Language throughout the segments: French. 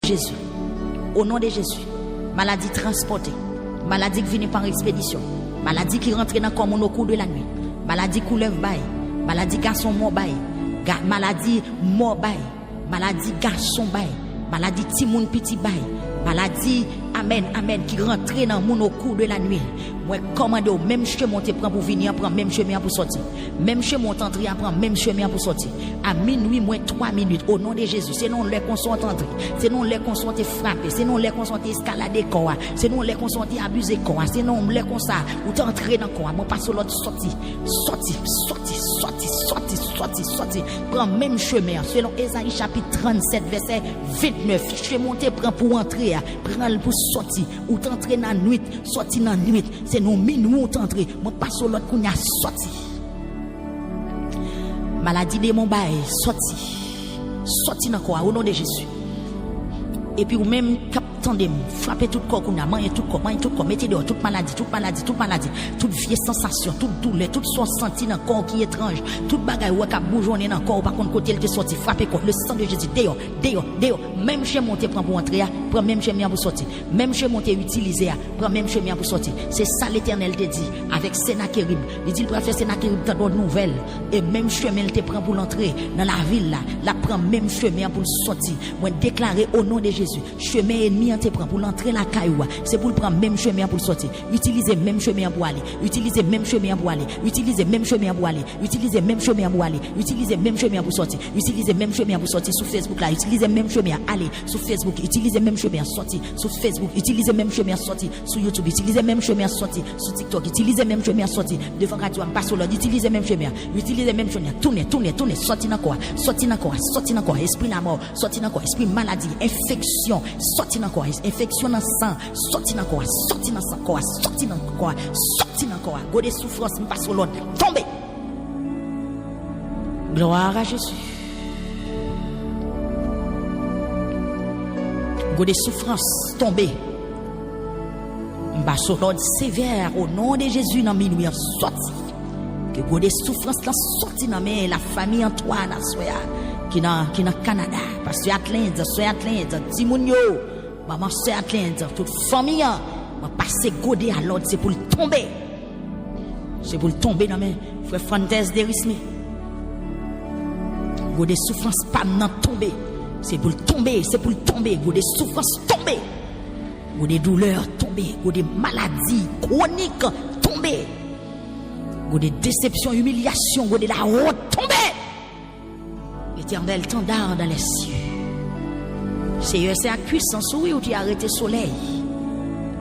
Jésus. Au nom de Jésus. Maladie transportée. Maladie qui vient par expédition. Maladie qui rentre dans le corps au cours de la nuit. Maladie couleuvre bail. Maladie garçon mort bail. Maladie mort bail. Maladie garçon bail. Maladie timoun petit bail. Maladie, amen, amen, qui rentre dans mon au cours de la nuit. Moi, commande, même chemin te prend pour venir, prend même chemin pour sortir. Même chemin t'entrer, prend même chemin pour sortir. À minuit, moins 3 minutes, au nom de Jésus. C'est non les qu'on soit entré. C'est non les qu'on soit frappé. C'est non les qu'on soit escaladé quoi. C'est non les qu'on soit abusé quoi. C'est non les qu'on ça. Ou t'entrer dans quoi. Mon passe l'autre sorti. Sorti, sorti, sorti, sorti, sorti, sorti. Prend même chemin. Selon Ésaïe chapitre 37, verset 29. Chemin te prend pour entrer. Prends pour sortir. Ou t'entrer dans la nuit. Sorti dans la nuit. C'est non minuit ou t'entrer. Mon passe l'autre qu'on a sorti. Maladie de mon bail, sorti dans quoi, au nom de Jésus. Et puis, ou même, attendez, frappez tout corps, manger tout corps, mettez dehors, toute maladie, toute vieille sensation, toute douleur, toute son senti dans le corps qui est étrange, toute bagaille ou qui a bourgeonné dans le corps, par contre, côté il te sorti, frappez quoi, le sang de Jésus, dehors, même chez monter, prend pour entrer, prend même chemin pour sortir, même chez monter, utiliser, prend même chemin pour sortir. C'est ça l'Éternel te dit, avec Sénachérib. Il dit, il peut faire Sénachérib dans d'autres nouvelles, et même chemin, il te prend pour l'entrer dans la ville, là, la prend même chemin pour sortir. Moi, déclarer au nom de Jésus, chemin ennemi, te prend pour l'entrer la cailloua, c'est pour prendre même chemin pour sortir. Utilisez même chemin pour aller. Utilisez même chemin pour aller. Utilisez même chemin pour aller. Utilisez même chemin pour aller. Utilisez même chemin pour sortir. Utilisez même chemin pour sortir sur Facebook là. Utilisez même chemin aller sur Facebook. Utilisez même chemin sortir sur Facebook. Utilisez même chemin sortir sur YouTube. Utilisez même chemin sortir sur TikTok. Utilisez même chemin sortir devant radio en passe l'autre. Utilisez même chemin. Utilisez même chemin. Tournez. Sortir dans quoi? Sortir dans quoi? Sortir dans quoi? Esprit la mort. Sortir dans quoi? Esprit maladie, infection. Sortir dans quoi? Infection dans sang, sorti dans quoi, sorti dans sang quoi, sorti dans quoi, sorti dans quoi, go des souffrances, me passe au l'autre, tombez. Gloire à Jésus. Go des souffrances, tombez. Me passe au l'autre sévère au nom de Jésus dans minuit sorti. Que go des souffrances là sorti dans la famille Antoine à soya qui dans Canada, parce que Atlanta, Timounio. Maman, c'est Atlanta, toute famille, va passer godé à l'autre, c'est pour le tomber. C'est pour le tomber dans mes frères Fantes d'Erisme. Godé souffrance, pas non tomber. C'est pour le tomber, Godé souffrance, tomber. Godé douleur, tomber. Godé maladie chronique, tomber. Godé déception, humiliation, godé la honte, tomber. L'Éternel t'endard dans les cieux. Seigneur, c'est à puissance où tu as arrêté le soleil.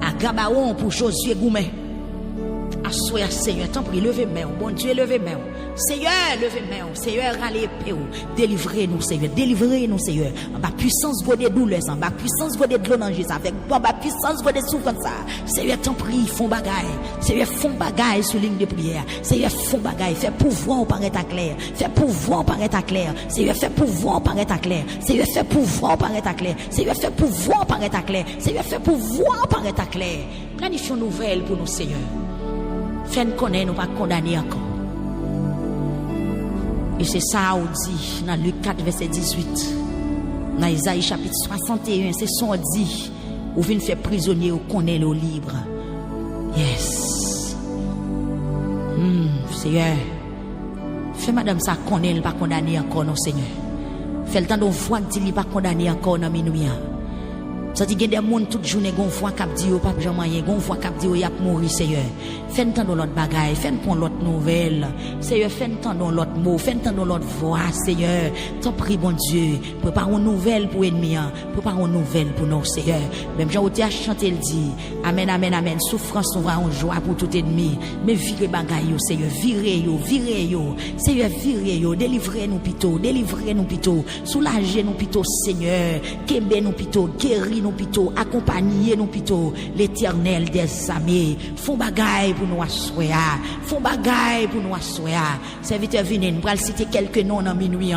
À Gabaon pour Josué Goumet. Assoya, Seigneur, t'en prie, levez-moi. Bon Dieu, levez-moi. Seigneur, levez-moi. Seigneur, allez, délivrez-nous, Seigneur. Délivrez-nous, Seigneur. En bas puissance, godé douleur, en bas puissance, godé de l'onanger, avec en bas puissance, godé souffrance. Seigneur, t'en prie, font bagaille. Seigneur, font bagaille sur ligne de prière. Seigneur, font bagaille. Fais pouvoir paraître à clair. Fais pouvoir paraître à clair. Seigneur, fais pouvoir paraître à clair. Seigneur, fais pouvoir paraître à clair. Seigneur, fais pouvoir paraître à clair. Seigneur, fais pouvoir paraître à clair. Planifions nouvelle pour nous, Seigneur. Fais-nous connaître, nous pas condamner encore. Et c'est ça, on dit, dans Luc 4, verset 18, dans Isaïe chapitre 61, c'est son dit, ou vient faire prisonnier, ou connaît le libre. Yes. Seigneur, fais madame ça connaît, pas condamner encore, non, Seigneur. Fais le temps de voir que tu pas condamné encore dans minuit. Ça dit qu'il y a des gens toute journée gon voix cap di yo pas jamais rien gon voix cap di yo y a mourir Seigneur. Fais entendre l'autre bagaille, fais prendre l'autre nouvelle. Seigneur, fais entendre l'autre mot, fais entendre l'autre voix Seigneur. T'en prie bon Dieu, prépare une nouvelle pour ennemi, prépare une nouvelle pour nous Seigneur. Même Jean Otia chanter le dit. Amen amen amen. Souffrance nous va en joie pour tout ennemi. Mais virez bagaille yo Seigneur, virez yo. Seigneur, virez yo, délivrez nous pito, soulagez nous pito Seigneur. Kembe nous pito, guéris nous pito, accompagner nous pito, l'Éternel des armées. Font bagaille pour nous assoya. Serviteur venez, nous allons citer quelques noms dans minuit.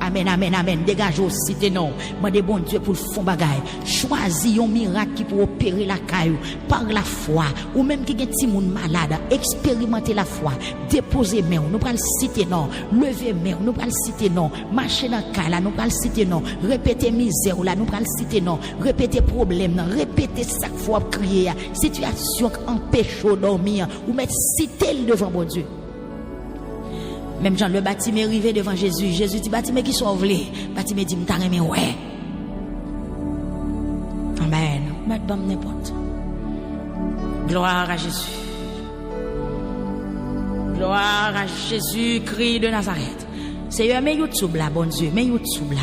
Amen, amen, amen. Dégage au cité non. Mandez bon Dieu pour le fond bagaille. Choisis un miracle qui peut opérer la caillou par la foi. Ou même qui est petit monde malade. Expérimentez la foi. Déposez main. Nous prenons le cité non. Levez main. Nous prenons le cité non. Marchez dans le cas là. Nous prenons le cité non. Répétez misère là. Nous prenons le cité non. Répétez problème. Répétez chaque fois crier. Situation qui empêche de dormir. Ou mettre cité devant bon Dieu. Même Jean le bâtiment arrivé devant Jésus. Jésus dit bâtiment qui sont volés. Bâtiment dit m'ta remé ouais. Amen. Mettre bon n'importe. Gloire à Jésus. Gloire à Jésus-Christ de Nazareth. Seigneur, mais YouTube là, bon Dieu, mais YouTube là.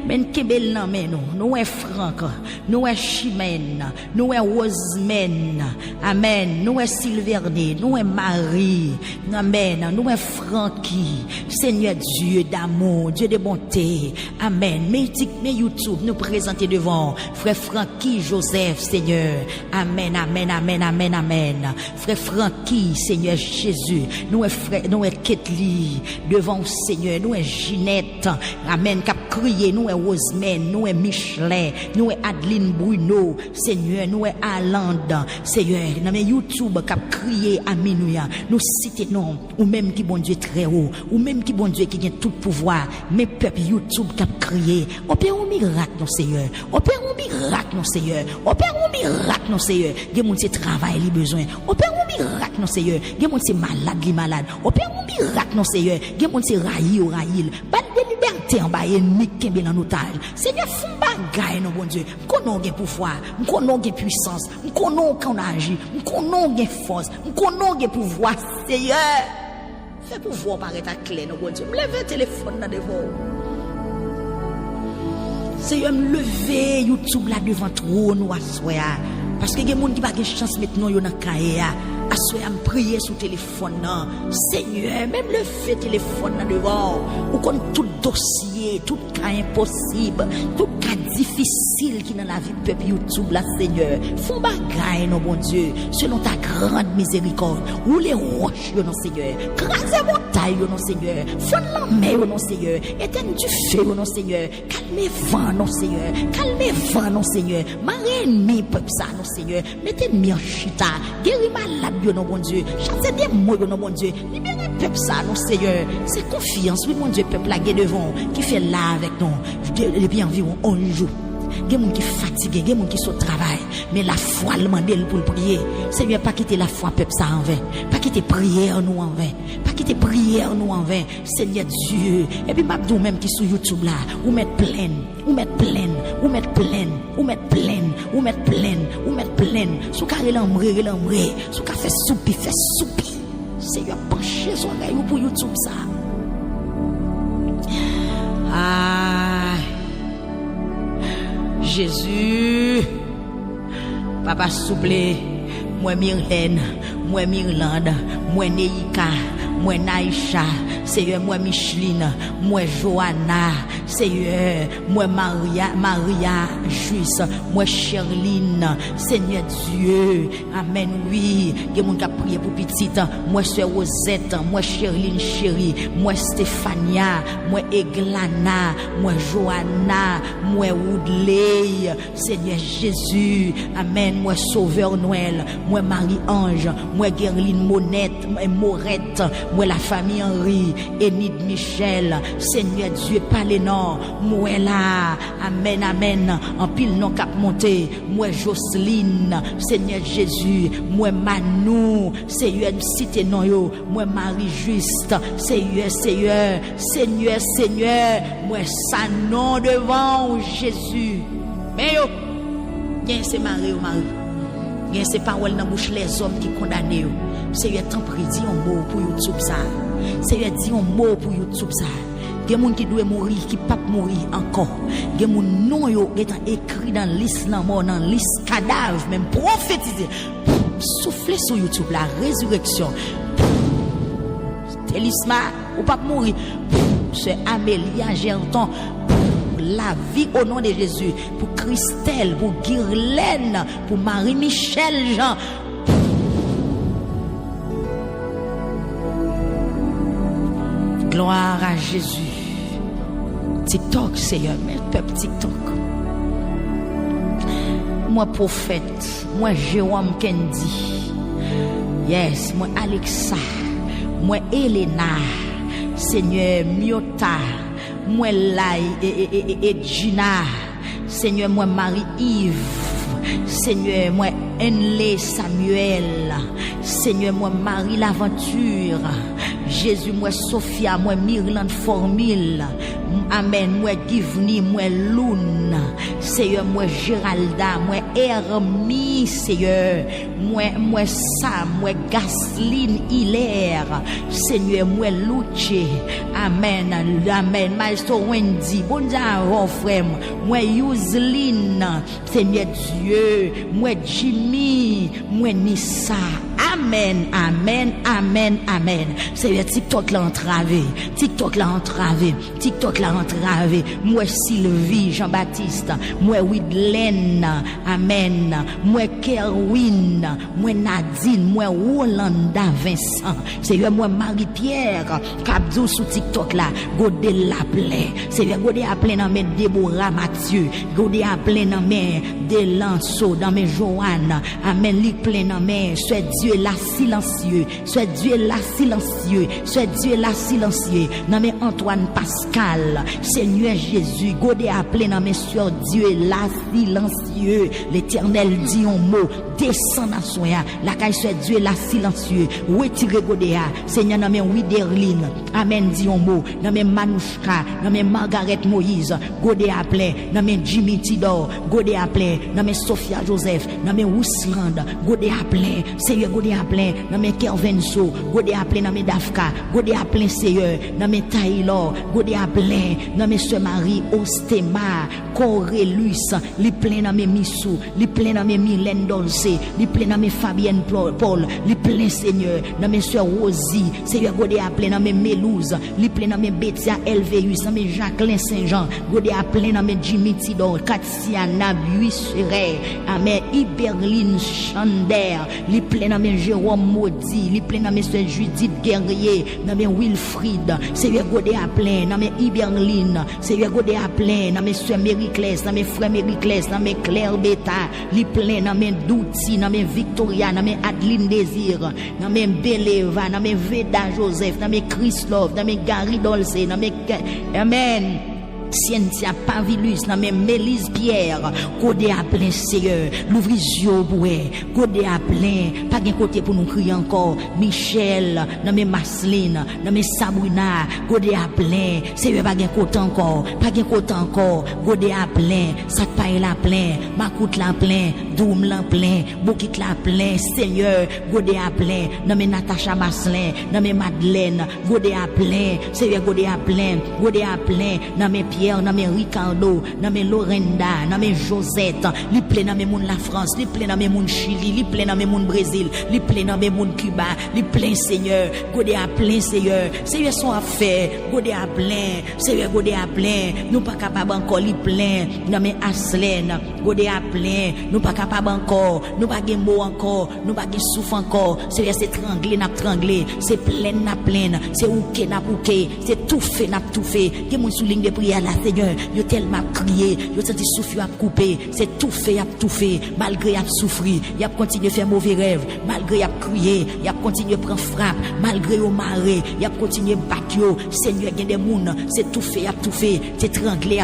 Men kebel nan men nous est Franck, nous est Chimène, nous est Rosemène, amen, nous est Sylverne, nous est Marie, amen, nous est Francky, Seigneur Dieu d'amour, Dieu de bonté, amen, mais YouTube nous présenter devant frère Francky Joseph, Seigneur, amen, amen, amen, amen, amen, frère Francky, Seigneur Jésus, nous est frère, nous est Ketli, devant Seigneur, nous est Ginette, amen, cap crier, nous est Rosemène, nous est Michelin, nous est Adeline Bruno, Seigneur, nous est Allende, Seigneur, dans mes YouTube cap crier à minuit, nous citer non, ou même qui bon Dieu très haut, ou même qui bon Dieu qui a tout pouvoir, mais peuple YouTube cap crier, opère un miracle non Seigneur, opère un miracle non Seigneur, opère un miracle non Seigneur, des monde c'est travail li besoin, opère un miracle non Seigneur, des monde c'est malade li malade, opère un miracle non Seigneur, des monde c'est raïl ou raïl, pas de liberté en bas ennemi kembe dans otage. Seigneur font bagaille non bon Dieu. M'konon gen pouvoir, m'konon gen puissance, m'konon qu'on agit, m'konon gen force, m'konon gen pouvoir Seigneur. Fais pouvoir paraître à clair non bon Dieu. Me lever téléphone là devant. Seigneur me lever YouTube là devant trône ou assoya parce que gen monde qui pas gen chance maintenant yo dans cahier. Assoya me prier sur téléphone là. Seigneur, même le fait téléphone là devant, ou qu'on tout dossier, tout cas impossible, tout cas difficile qui dans la vie peuple YouTube là Seigneur. Font bagaille non bon Dieu, selon ta grande miséricorde. Ou les roches non Seigneur. Crasez montagne non Seigneur. Fond la mer non Seigneur. Éteindre du feu non Seigneur. Calmez vent non Seigneur. Calmez vent non Seigneur. Marre ennemi peuple ça non Seigneur. Mettez mi en chita. Guéris malade non bon Dieu. Chassez des mots non bon Dieu. Libérez peuple ça non Seigneur. C'est confiance oui mon Dieu peuple là devant qui fait là avec nous depuis environ 11 jours. Il y a des gens qui sont fatigués, il y a des gens qui sont au travail, mais la foi le demande pour prier. Seigneur, pas quitter la foi peuple ça en vain, pas quitter prière nous en vain, pas quitter prière nous en vain. Seigneur Dieu, et puis m'abdou même qui sur YouTube là, ou mettre pleine, ou mettre pleine, ou mettre pleine, ou mettre pleine, ou mettre pleine, ou mettre pleine. Sous carré l'embré, sous café soupi, fait soupi. Seigneur, penchez son oreille pour YouTube ça. Ah, Jésus, Papa souple, moi Myrlène, moi Myrlande, moi Neika, moi Naïcha, Seigneur, moi Micheline, moi Johanna, Seigneur, moi Maria Juice, moi Sherline, Seigneur Dieu, Amen, oui, il y a mon qui a prié pour petite, moi Sœur Rosette, moi Sherline chérie, moi Stéphania, moi Eglana, moi Johanna, moi Woodley, Seigneur Jésus, Amen, moi Sauveur Noël, moi Marie-Ange, moi Gerline Monette, moi Morette, moi la famille Henri, Enid Michel, Seigneur Dieu, parlez-nous, moi là, Amen, Amen, en pile non cap monté, moi Jocelyne, Seigneur Jésus, moi Manou, Seigneur cité non yo, moi Marie Juste, Seigneur, moi sa nom devant Jésus. Mais yo, bien c'est Marie ou Marie, bien c'est paroles dans bouche les hommes qui condamnent yo. Seigneur, t'en prie, dis un mot pour YouTube ça. Seigneur, dis un mot pour YouTube ça. Il y a des gens qui doivent mourir, qui ne peuvent pas mourir encore. Il y a des gens qui sont écrits dans la liste mort, dans la liste cadavre, même prophétisé. Soufflez sur YouTube la résurrection. Télisma, ou pas mourir. C'est Amélia Gerton. La vie au nom de Jésus. Pour Christelle, pour Guirlaine, pour Marie-Michel Jean. Gloire à Jésus. TikTok, Seigneur, mais peuple TikTok. Moi, prophète, moi, Jérôme Kendi, yes, moi, Alexa, moi, Elena, Seigneur, Miota, moi, Lai et Gina, Seigneur, moi, Marie-Yves, Seigneur, moi, Enle Samuel, Seigneur, moi, Marie l'Aventure, Jésus, moi, Sophia, moi, Myrland Formule, Amen, moi, Givni, moi, Lune, Seigneur, moi, Géralda, moi, Hermie, Seigneur, moi, Sam, moi, Gasline, Hilaire, Seigneur, moi, Luce, Amen, Amen, Maestro Wendy, bon Dieu, frère, moi, Yuseline, Seigneur Dieu, moi, Jimmy, moi, Nissa, Amen, amen, amen, amen. Seigneur, TikTok l'a entravé. TikTok l'a entravé. TikTok l'a entravé. Moi, Sylvie, Jean-Baptiste. Moi, Widlen. Amen. Moi, Kerwin. Moi, Nadine. Moi, Rolanda Vincent. Seigneur, moi, Marie-Pierre. Kabdou sous TikTok là. Godé l'appelé. Seigneur, Godé appelé dans mes Déborah Mathieu. Godé appelé dans mes Delanceau, dans mes Joanne. Amen. Lik plein dans mes. Soit Dieu là silencieux. Soit Dieu là silencieux. Soit Dieu là silencieux. Dans mes Antoine Pascal. Seigneur Jésus. Godé appelé dans mes soeurs. Dieu là silencieux. L'Éternel dit un mot. Descend dans son ya. La caille soit Dieu là silencieux. Retirez Godé à. Seigneur dans mes Widerline. Amen dit un mot. Dans mes Manouchka. Dans mes Margaret Moïse. Godé appelé. Dans mes Jimmy Tidor. Godé appelé. Dans mes Sophia Joseph. Dans mes Wousland. Godé appelé. Seigneur Godé appelé. Dans mes Kervenso. Godé appelé dans mes Dafka. Godé appelé Seigneur. Dans mes Taylor. Godé appelé. Dans mes Sœur Marie Ostema. Corélus. Li plein dans mes Missou. Li plein dans mes Mylène Dolce. Li plein dans mes Fabienne Paul. Li plein Seigneur. Dans mes Sœur Rosie. Seigneur Godé appelé dans mes Mélouse. Li plein dans mes Bétia Elveus. Dans mes Jacqueline Saint-Jean. Godé appelé dans mes Jimmy Tidor. Katsiana Buisseret. Amen. Iberline Chander. Li plein dans mes Jérôme Maudit. Li plein dans mes Sœur Judith Guerrier. Dans mes Wilfried. Seigneur Godé appelé dans mes Iberline. Seigneur Godé appelé dans mes Sœur Mériclès. Dans mes frères Mériclès. Dans mes Claire Beta. Li plein dans mes Douti. Dans mes Victoria. Dans mes Adeline Désir. Dans mes Beleva. Dans mes Veda Joseph. Dans mes Chris Love. Dans mes Gary Dolce. Dans mes Amen. Cynthia Pavilus, dans mes Mélise Pierre, Godé à plein Seigneur, l'ouvrir yeux boué, Godé à plein, pas de côté pour nous crier encore, Michel, dans mes Masseline, dans mes Sabrina, Godé à plein, Seigneur pas de côté encore, pas de côté encore, Godé à plein, Satpaï la plein, Makout la plein, Doum la plein, Boukit la plein, Seigneur, Godé à plein, dans mes Natacha Masselin, dans mes Madeleine, Godé à plein, Seigneur Godé à plein, Godé à plein, dans mes dans mes Ricardo, dans mes Lorenda, dans mes Josette, li plein dans mes moun la France, li plein dans mes moun Chili, li plein dans mes moun Brésil, li plein dans mes moun Cuba, li plein Seigneur, Godé à plein Seigneur, Seigneur son affaire, Godé à plein, Seigneur Godé à plein, nous pas capable encore li plein dans mes Aslen, Godé à plein, nous pas capable encore, nous pas gen mot encore, nous pas gen souffle encore, Seigneur c'est tranglé, c'est plein, c'est ouké n'a ouké, c'est tout fait n'a tout fait, que mon souligne de prière là Seigneur, yo tellement crié, yo senti souffle a coupé, c'est tout fait, malgré a souffri, y a continué faire mauvais rêve, malgré a crié, y a continué prendre frappe, malgré au maré, y a continué battre yo, Seigneur gen des moun, c'est tout fait, c'est tranglé,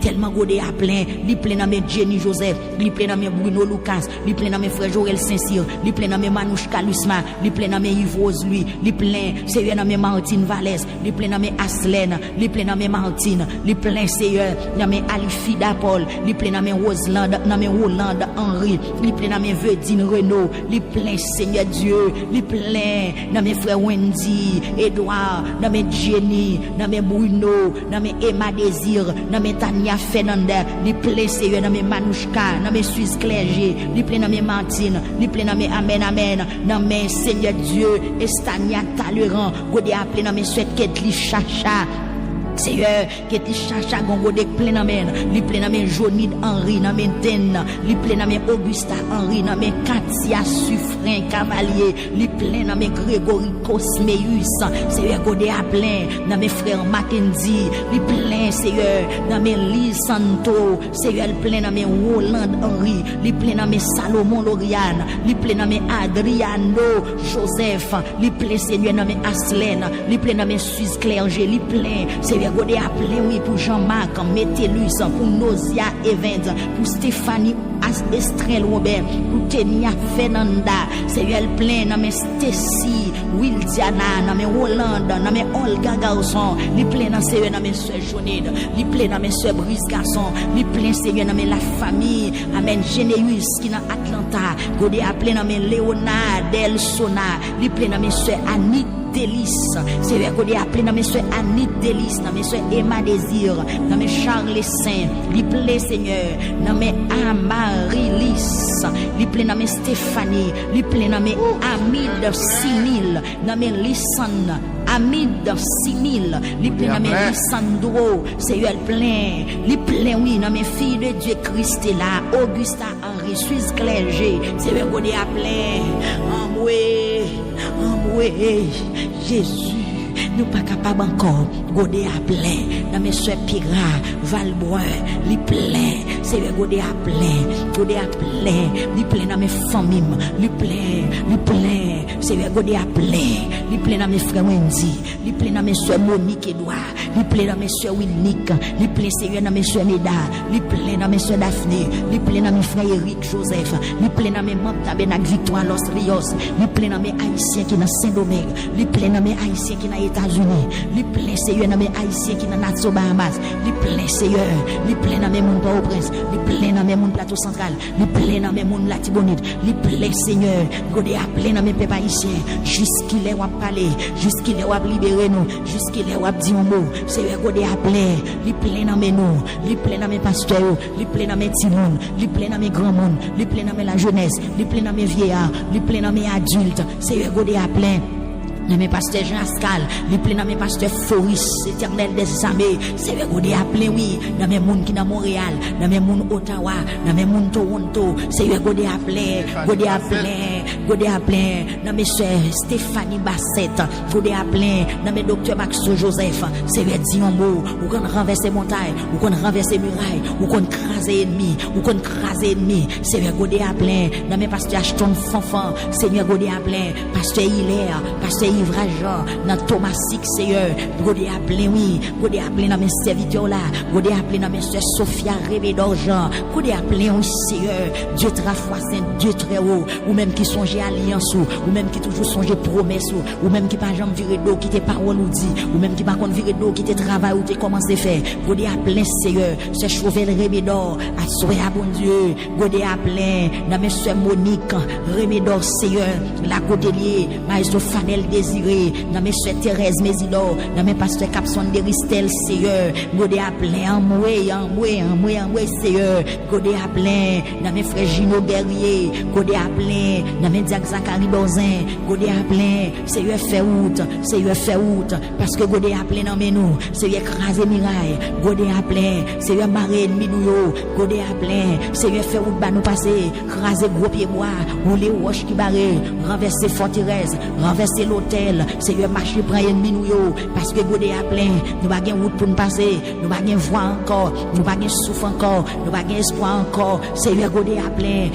tellement Godé a plein, li plein dans mes Jenny Joseph, li plein dans mes Bruno Lucas, li plein dans mes frères Joël Saint-Cyr, li plein dans mes Manouche Kalusma, li plein dans mes Yves Rose lui, li plein, Seigneur dans mes Martine Vallès, li plein dans mes Aslen, li plein dans mes Martine, li plein Seigneur dans mes Alifida Paul, li plein dans mes Roseland, dans mes Roland Henri, li plein dans mes Verdine Renault, li plein Seigneur Dieu, li plein dans mes frères Wendy, Edouard, dans mes Jenny, dans mes Bruno, dans mes Emma Désir, dans mes Tania Fernandez, li plein Seigneur dans mes Manouchka, dans mes Suisse Clergé, li plein dans mes Martine, li plein dans mes Amen, dans mes Seigneur Dieu, Estania Talleyrand, Godé appelé dans mes Souhaite Ketli Chacha, Seigneur, qui était chacha gongo de plein amen, li plein amen Jonid Henri, namen Den, li plein amen Augusta Henri, namen Katia Suffren Cavalier, li plein amen Grégory Cosmeus, Seigneur, godé à plein, namen frère Mackenzie, li plein, Seigneur, namen Lise Santo, Seigneur, plein namen Roland Henri, li plein namen Salomon Loriane, li plein namen Adriano Joseph, li plein, Seigneur, namen Aslen, li plein namen Suisse Clergé, li plein, Seigneur, godé à plein, oui, pour Jean-Marc, Métellus, pour Nosia Evans, pour Stéphanie Estrel Robert, pour Tenia Fernanda, Seigneur, plein, namen Stacy, Wildiana, namen Roland, namen Olga Garçon, li plein, Seigneur, namen Sœur Jonide, li plein, namen Sœur Brice Garçon, li plein, Seigneur, namen la famille, amen, Généus, qui dans Atlanta, godé à plein, namen Léonard, Del Sona, li plein, namen Sœur Annick Délice, Seigneur, godé à plein, namen Sœur Annick Délice, namen Sœur Emma Désir, namen Charles Saint, li plein, Seigneur, namen Amarilis, li plein, namen Stéphanie, li plein, namen Amide Simil, namen Lissan, Amide Simil, li plein, namen Lissandro, Seigneur, plein, li plein, oui, namen fille de Dieu Christella, Augusta Henri, Suisse Clergé, Seigneur, godé à plein, Jésus, nous pas capables encore, godé à plein, dans mes soeurs Pira, Valbrun, li plein, Seigneur, godé à plein, li plein dans mes familles, li plein, Seigneur, godé à plein, li plein dans mes frères Wendy, li plein dans mes soeurs Monique Edouard, li plein dans mes soeurs Winnick, li plein, Seigneur, dans mes soeurs Neda, li plein dans mes soeurs Daphné, li plein dans mes frères Eric Joseph, li plein dans mes membres Tabernacle Victoire Los Rios, li plein dans mes haïtiens qui dans Saint-Domingue, li plein dans mes haïtiens qui dans États-Unis, li plein, Seigneur, dans mes haïtiens qui dans Nassau Bahamas, li plein, Seigneur, li plein dans mes mondes Port-au-Prince, li plein dans mes mondes Plateau Central, li plein dans mes mondes Latibonite, li plein, Seigneur, godé à plein dans mes peuples haïtiens, jusqu'il est wap parler, jusqu'il est wap libérer nous, jusqu'il est wap dire un mot, Seigneur, godé à plein, li plein dans mes nous, li plein dans mes pasteurs, li plein dans mes petits monde, li plein dans mes grands monde, li plein dans la jeunesse, li plein dans mes vieillards, li plein dans mes adultes, Seigneur, godé à plein. Dans mes pasteurs Jean Ascal, les plein dans mes pasteurs Foris, éternel des armées, c'est godé à plein, oui, dans mes monde qui dans Montréal, dans mes monde Ottawa, dans mes monde Toronto, c'est godé à plein, godé à plein, dans mes soeurs Stéphanie Bassette, godé à plein, dans mes docteurs Maxo Joseph, c'est dit un mot, ou qu'on renverser montagne, ou qu'on renverser muraille, ou qu'on craser ennemi, c'est godé à plein, dans mes pasteurs Ashton Fanfan, Seigneur godé à plein, pasteur Hilaire, pasteur Yves dans Thomas Six, Seigneur, godé à plein, oui, godé à plein dans mes serviteurs là, godé à plein dans mes soeurs Sophia Rébé d'Orgeant, godé à plein, oui, Seigneur, Dieu très fort, Saint, Dieu très haut, ou même qui songe alliance, ou même qui toujours songe promesse, ou même qui pas jamais viré d'eau, qui te parole ou dit, ou même qui pas contre viré d'eau, qui te travail ou te commence à faire, godé à plein, Seigneur, ce Chauvel Rébé d'Or, à souhait à bon Dieu, godé à plein, dans mes soeurs Monique, Rébé d'Or, Seigneur, la Côtelier, Maestro Fanel Désiré, dans mes soeurs Thérèse Mésidor, dans mes pasteurs Capson de Ristel, Seigneur, godé à plein, en moi, Seigneur, godé à plein, dans mes frères Gino Guerrier, godé à plein, dans mes Diac Zachary Bozin, godé à plein, Seigneur fait route, parce que godé à plein dans mes nous, Seigneur écraser miraille, godé à plein, Seigneur marrer ennemi nous, godé à plein, Seigneur fait route bas nous passer, craser gros pieds bois, rouler roche qui barre, renverser forteresse, renverser l'hôtel, Seigneur marcher prend ennemi nous yo, parce que godé à plein, nous pas gain route pour nous passer, nous pas gain voix encore, nous pas gain souffle encore, nous pas gain espoir encore, Seigneur godé à plein,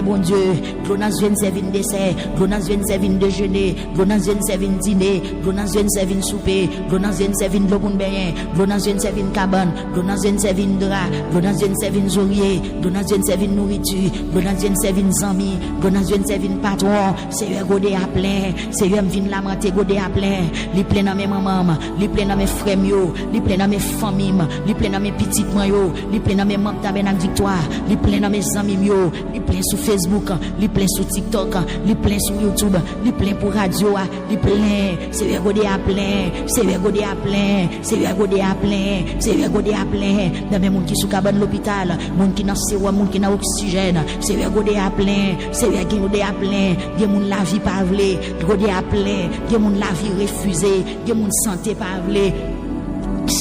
bon Dieu, glonas vient servir dessert, glonas vient servir déjeuner, glonas vient servir dîner, glonas vient servir souper, glonas vient servir l'eau pour baigner, glonas vient servir cabane, glonas vient servir drap, glonas vient servir zorier, glonas vient servir nourriture, glonas vient servir amis, glonas vient servir patron, Seigneur godé à plein, Seigneur vient la monter godé à plein, li plein dans mes maman, li plein dans mes frères yo, li plein dans mes familles, li plein dans mes petites yo, li plein dans mes membres Tabernacle Victoire, li plein dans mes amis yo, li plein sur Facebook, li plein sur TikTok, li plein sur YouTube, li plein pour radio, li plein, Seigneur godé à plein, Seigneur godé à plein, Seigneur godé à plein, Seigneur godé à plein, dans mes monde qui sous cabane l'hôpital, monde qui dans sérum, monde qui dans oxygène, Seigneur godé à plein, Seigneur godé à plein, des monde la vie pas vle, godé à plein, des monde la vie refusée, des monde santé pas vle.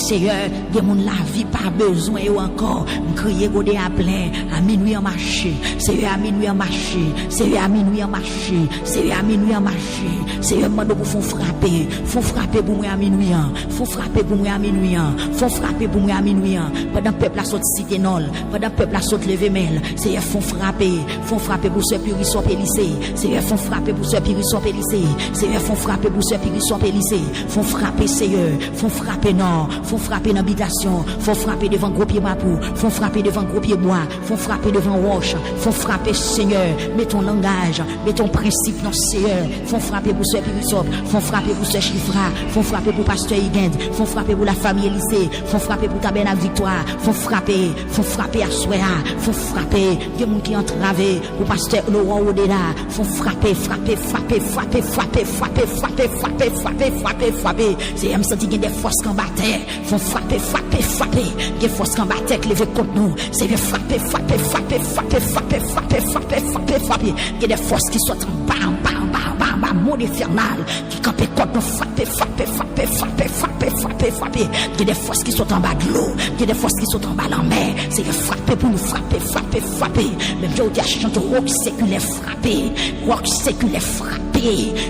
Seigneur, des moun la vie pas besoin ou encore. Crier godé à plein, à minuit en marché. Seigneur, à minuit en marché. Seigneur, à minuit en marché. Seigneur, à minuit en marché. Seigneur, mando pour font frapper. Faut frapper pour moi à minuit. Faut frapper pour moi à minuit. Faut frapper pour moi à minuit. Pendant peuple a sorti cité nol. Pendant peuple a sorti lever mail. Seigneur, font frapper. Font frapper pour ce Périsson Pélissé. Seigneur, font frapper pour ce Périsson Pélissé. Seigneur, font frapper pour ce Périsson Pélissé. Font frapper, Seigneur. Font frapper non. Font frapper dans l'habitation. Font frapper devant gros pied mapou. Font frapper devant gros pied bois. Font frapper devant roche. Font frapper, Seigneur. Mets ton langage. Mets ton principe dans Seigneur. Font frapper pour ce Périsson. Font frapper pour ce Chifra. Font frapper pour Pasteur Higuend. Font frapper pour la famille Élysée. Font frapper pour Tabernacle Victoire. Font frapper à Souéa. Font frapper. Des gens qui entravé pour Pasteur Laurent Odela. Font frapper. C'est un senti qu'il y a des forces qui combattaient. Font frapper. Des forces qui combattaient qui levaient contre nous. C'est de frapper. Il y a des forces qui sortent en bam, monde infernal qui campent contre nous. Frapper. Il y a des forces qui sont en bas de l'eau. Il y a des forces qui sont en bas de la mer. C'est de frapper pour nous frapper. Même j'ai dit à chanter rock séculaire frappé.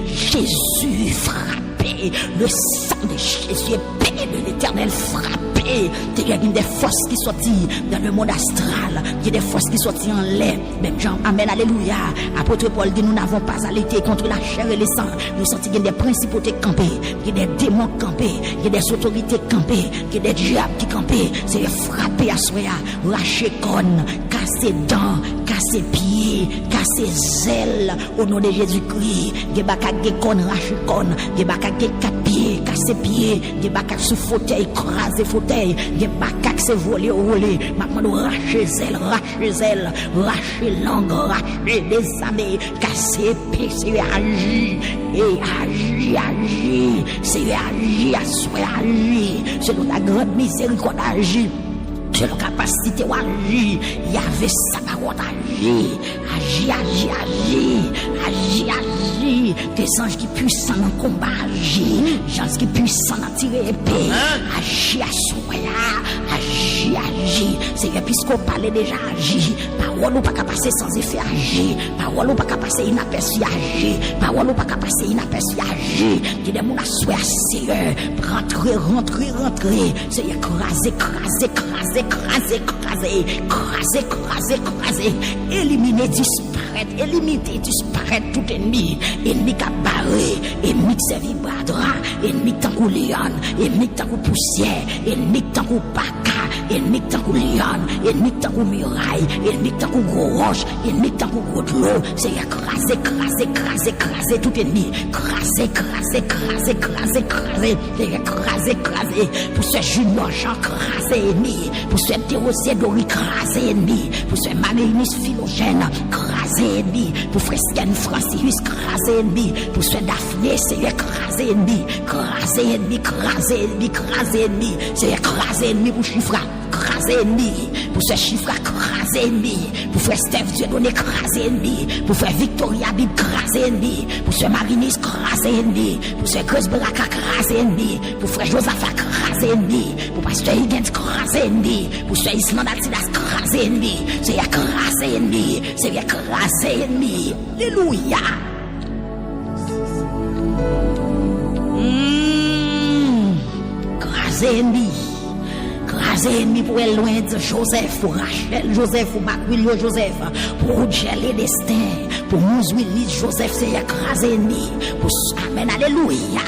Jésus frappé. Le sang de Jésus est payé de l'Éternel frappé. Il y a des forces qui sortent dans le monde astral. Il y a des forces qui sortent en l'air. Même Jean, amen, alléluia. Apôtre Paul dit, nous n'avons pas à lutter contre la chair et le sang. Nous sentons qu'il y a des principautés campées. Il y a des démons campés. Il y a des autorités campées. Il y a des diables qui campent. C'est frapper à soi, racher conne, casser dents, casser pieds, casser ailes. Au nom de Jésus-Christ. Il y a des connes, racher conne. Il y a des quatre pieds, casser pieds. Il y a des sous fauteuil, craser fauteuil. Il y a des c'est voler. Maintenant, racher ailes, racher langue, racher des amis, casser pieds, c'est agir. Et agir. C'est agir, à soi agir. Selon la grande miséricorde agir. Selon la capacité d'agir. Il y avait sa parole agir. Agir. Des anges qui puissent en combat agir. Des anges qui puissent en tirer épée. Agir à soi. Agir. C'est puisqu'on parlait déjà agir. Parole ou pas qu'à passer sans effet agir. Parole ou pas qu'à passer inaperçu agir. Parole ou pas qu'à passer inaperçu agir. Il y a des gens à soi Seigneur. Rentrer. C'est écraser. Éliminer, disparaître tout ennemi. Ennemi qui a barré. Ennemi qui s'est vibradra. Ennemi qui tant qu'on lion. Ennemi qui tant qu'on poussière. Ennemi qui tant qu'on baka. Ennemi qui tant qu'on lion. Ennemi qui tant qu'on muraille. Ennemi qui tant qu'on gros roche. Ennemi qui tant qu'on gros de l'eau. C'est écraser tout ennemi. Écraser. Pour ce junior Jean, écraser ennemi. Pour ce Théosien Dori, écraser ennemi. Pour ce Manélis Philogène, écraser ennemi. Pour Fresken Francis, écraser ennemi. Pour ce Daphné, c'est écraser ennemi. Écraser ennemi. C'est écraser ennemi pour Chifra. Écraser ennemi. Pour ce Chifra, écraser ennemi. Pour frère Steph Dieudonné, écraser ennemi. Pour frère Victoria Bib, écraser ennemi. Pour ce Marinis, écraser ennemi. Pour ce Grace Baraka, écraser ennemi. Pour frère Josaph, écraser ennemi. Pour pasteur Higgins, écraser ennemi. Pour ce Island Altidas, écraser ennemi. C'est écraser ennemi. Alléluia. Écraser ennemi pour elle loin de Joseph, pour Rachel, Joseph, pour Macwilio, Joseph, pour Roger Destin, pour Mouzouili, Joseph, c'est écraser ennemi, pour Amen, alléluia,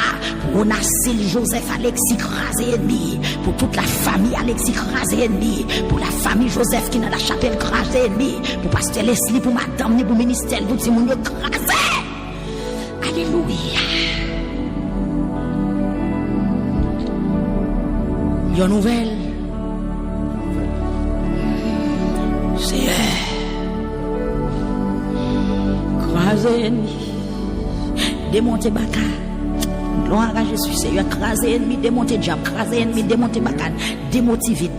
pour Nassil, Joseph, Alexis, écraser ennemi, pour toute la famille, Alexis, écraser ennemi, pour la famille Joseph qui est dans la chapelle, écraser ennemi, pour Pasteur Leslie, pour Madame, pour ministère, pour tout le monde, écraser, alléluia. Une nouvelle. Seigneur, écraser ennemi, démonter Baka. Gloire à Jésus, Seigneur, écraser ennemi, démonter diable, écraser ennemi, démonter Baka, démotiver.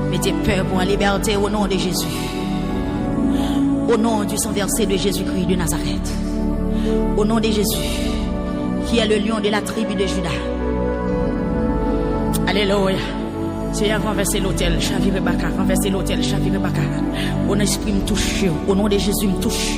Mettez peur pour la liberté au nom de Jésus. Au nom du sang versé de Jésus-Christ de Nazareth. Au nom de Jésus. qui est le lion de la tribu de Juda. Alléluia. Seigneur, renverser l'autel, chavirer baka, renverser l'autel, chavirer baka. Mon esprit me touche, au nom de Jésus me touche.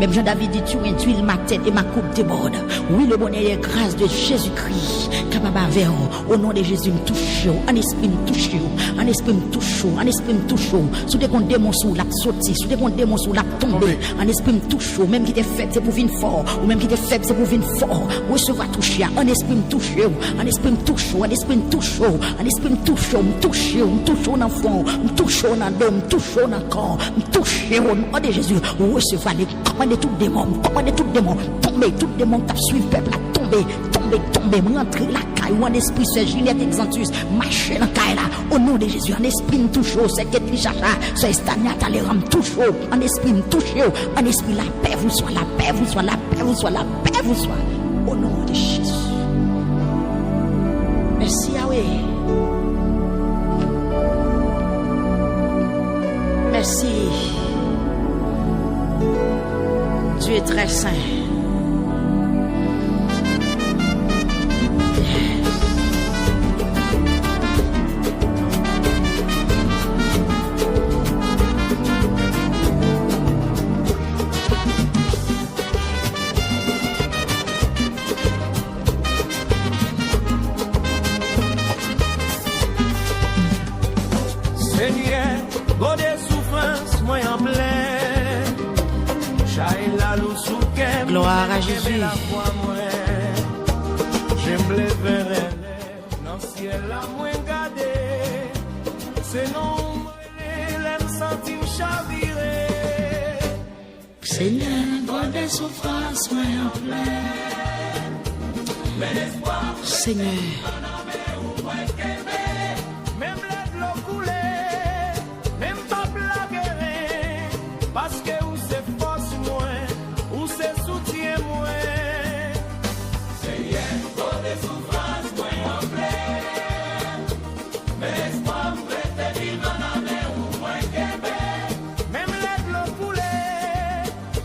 Même Jean-David dit, tu induis ma tête et ma coupe déborde. Oui, le bonheur et la grâce de Jésus-Christ, capable à vers, au nom de Jésus me touche, un esprit me touche, un esprit me touche, un esprit me touche. Sous des démons sous la sortie, sous des démons sous la tombée, un esprit me touche, même qui est faible, c'est pour venir fort, ou même qui est faible, c'est pour venir fort. Recevoir toucher, un esprit me touche, un esprit me touche, un esprit me touche, un esprit me touche. Me touche en enfant, me touche en homme, me touche en corps, me touche au nom de Jésus. Recevoir les commandes tout démon, tomber, tout démon qui suit le peuple, tomber, rentrer la caille, ou un esprit, c'est Juliette Exantus, marcher dans la caille là, au nom de Jésus, un esprit me touche, c'est Ketli Chacha, c'est Stania Talera, me touche, un esprit me touche, un esprit, la paix vous soit, la paix vous soit, la paix vous soit, la paix vous soit, au nom de Jésus. Merci Yahweh. Merci. Tu es très saint. Gloire à Jésus. Seigneur, droit des souffrances, moi en plein. Seigneur. Même l'eau coulée, même pas blaguer, parce que où c'est force moins, où c'est soutien moins. Seigneur, droit des souffrances, moi en plein. Mais l'espoir me prête vivre en mer ou moins qu'aimer. Même l'eau coulée,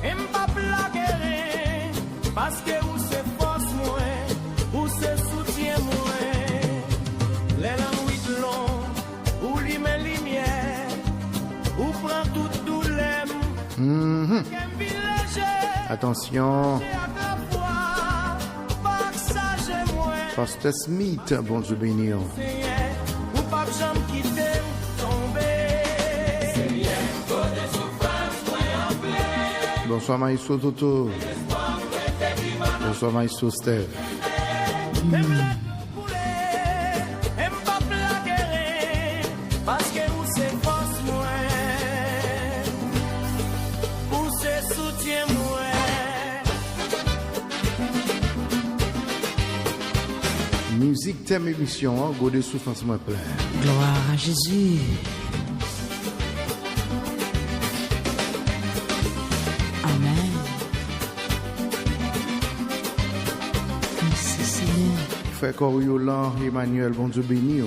même pas blaguer, parce que où c'est force moins, où c'est soutien moins. Attention. Pasteur Smith, bon Dieu béni. Bonsoir Maïso Toto. Bonsoir Maïso Steve. Musique thème émission, hein, go de souffrance moi plein. Gloire à Jésus. Amen. Merci Seigneur. Frère Coriolan, Emmanuel, bon Dieu béni.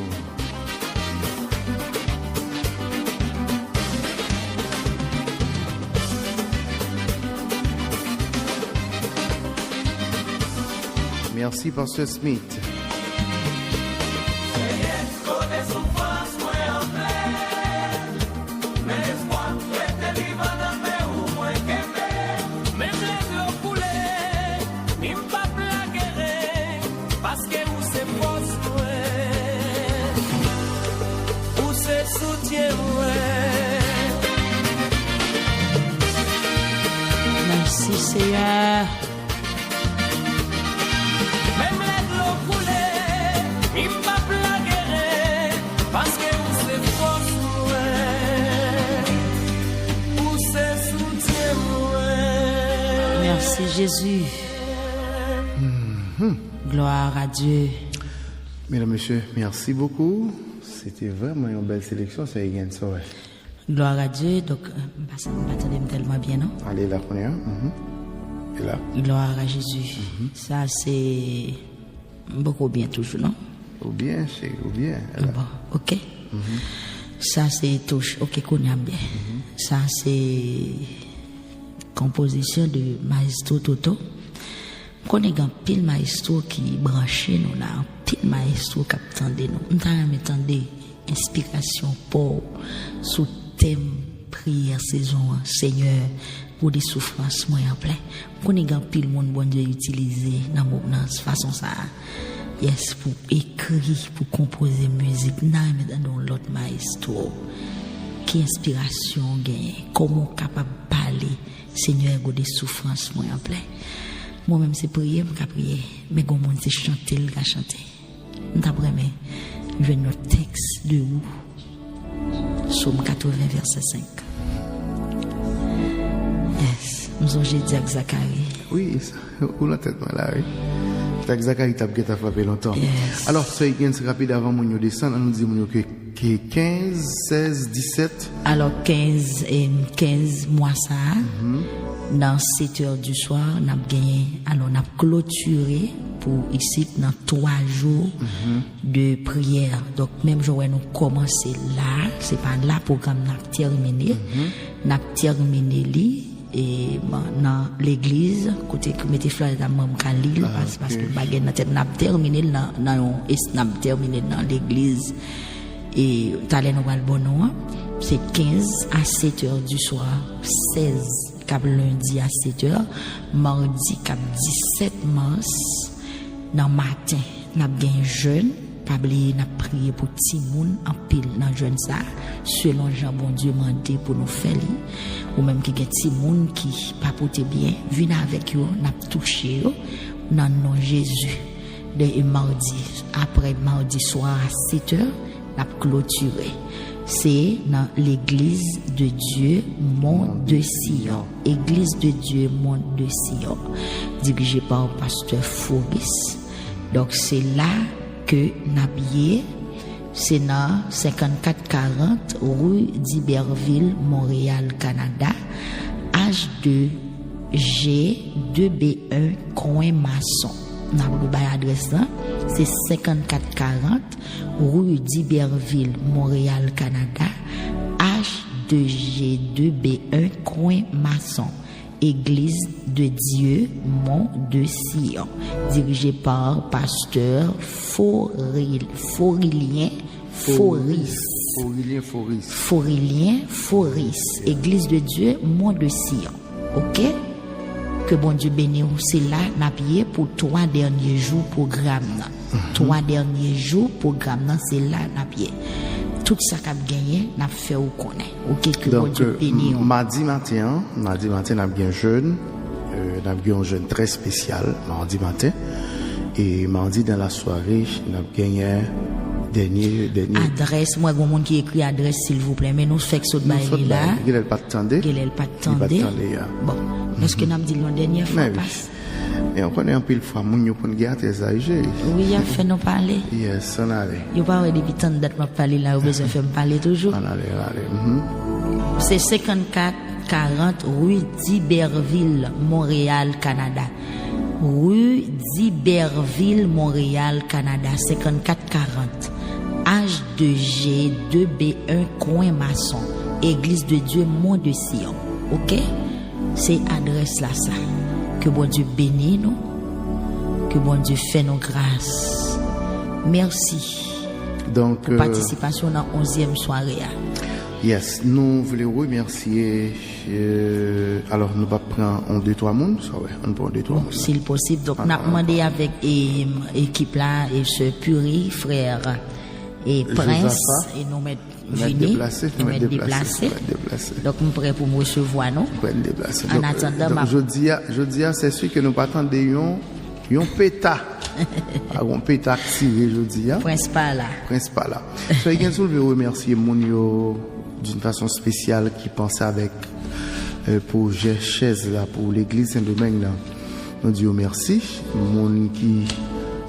Merci Pasteur Smith. Merci Seigneur. Même l'eau coulée, il m'a plagué, parce que vous c'est force, vous c'est soutien. Merci Jésus. Gloire à Dieu. Mesdames, Messieurs, merci beaucoup. C'était vraiment une belle sélection, ça y est, ça ouais. Gloire à Dieu. Donc, ça ne m'attendait tellement bien, non? Allez, la première. Et là. Gloire à Jésus. Ça, c'est beaucoup bien, toujours, non? Ou bien, c'est ou bien. Bon, ok. Ça, c'est touche. Ok, qu'on a bien. Ça, c'est composition de Maestro Toto. connais un pile maestro qui branché nous là, un pile maestro qui attendait nous. On t'a m'attendait inspiration pour sous thème prière saison Seigneur pour des souffrances moi en plein. Connais un pile monde bon Dieu utiliser dans façon ça. Yes, pour écrire, pour composer musique, dans l'autre maestro. Qui inspiration gagne, comment capable parler, Seigneur, des souffrances, moi en plein. Moi-même, c'est prier, je prier, mais quand on c'est chanter, je chanter. D'après moi, je vais notre texte de où? Psaume 80, verset 5. Yes, nous avons dit avec Zacharie. Oui, où la tête, là, oui. C'est Zacharie qui t'a frappé longtemps. Yes. Alors, c'est rapide avant mon descend, on nous dit que 15, 16, 17. Alors 15 mois ça, dans 7 heures du soir, on a gagné, alors on a clôturé pour ici dans 3 jours de prière. Donc même jour où nous commençons là, c'est pas là programme n'a terminé, n'a terminé li et dans l'église côté que mettez fleur dans même Khalil parce que baguette n'a terminé n'a terminé dans l'église. Et t'allais nous voir le bon nom, c'est 15 à 7 heures du soir, 16 cap lundi à 7 heures, mardi cap 17 mars, dans matin, n'a bien jeûne, pas oublier n'a prié pour petit monde en pile dans jeûne ça, selon Jean bon Dieu mandé pour nous faire ou même qui get petit monde qui pas porter bien, vinn avec yo, n'a touché yo dans nom Jésus. De mardi, après mardi soir à 7 heures, n'a clôturé. C'est dans l'église de Dieu, Mont de Sion. Église de Dieu, Mont de Sion. Dirigé par le pasteur Fouris. Donc c'est là que Nabier, c'est dans 5440 rue d'Iberville, Montréal, Canada. H2G 2B1 coin maçon. N'a pas adresse là, c'est 5440 rue d'Iberville, Montréal, Canada, H2G2B1 coin maçon, Église de Dieu, Mont de Sion, dirigé par pasteur Forilien Foris, Église de Dieu, Mont de Sion. OK? Que bon Dieu bénisse, c'est là, n'a payé pour 3 derniers jours programme. 3 derniers jours programme, c'est là, n'a payé. Tout ça qu'a gagné, n'a fait ou connaît. OK, que bon Dieu bénisse. Mardi matin, n'a bien jeûne, n'a bien un jeûne très spécial, mardi matin. Et mardi dans la soirée, n'a gagné dernier. Adresse, moi, il y a monde qui écrit adresse, s'il vous plaît, mais nous fait que ce bail là. Il n'est pas attendé. Bon. Est-ce que nous avons dit la dernière fois? Et on connaît un peu le fois, nous avons gâté ça. Oui, il a fait nous parler. Yes, on allait. Il n'y a pas depuis tant de date m'a parlé là, vous avez fait me parler toujours. On allait. C'est 5440 rue d'Iberville, Montréal, Canada. Rue d'Iberville, Montréal, Canada, 5440. H2G 2B1 coin maçon. Église de Dieu, Mont de Sion. OK? C'est adresse là ça. Que bon Dieu bénisse nous. Que bon Dieu fait nos grâces. Merci. Donc, pour participation dans 11e soirée. Yes, nous voulons remercier. Alors, nous allons prendre 1, 2, 3 mondes. On prend 2, 3 mondes. S'il possible. Donc, on a demandé avec l'équipe là, et ce Puri, frère et Prince, et nous mettre déplacés. Donc, nous sommes prêts pour me recevoir, non? En attendant, je dis, c'est sûr que nous pas attendre un pétard. Un pétard activé, je dis. Prince pas là. So, il y a remercier mon d'une façon spéciale qui pensait avec pour chaise là pour l'église Saint-Domingue là. Nous disons merci. Mon qui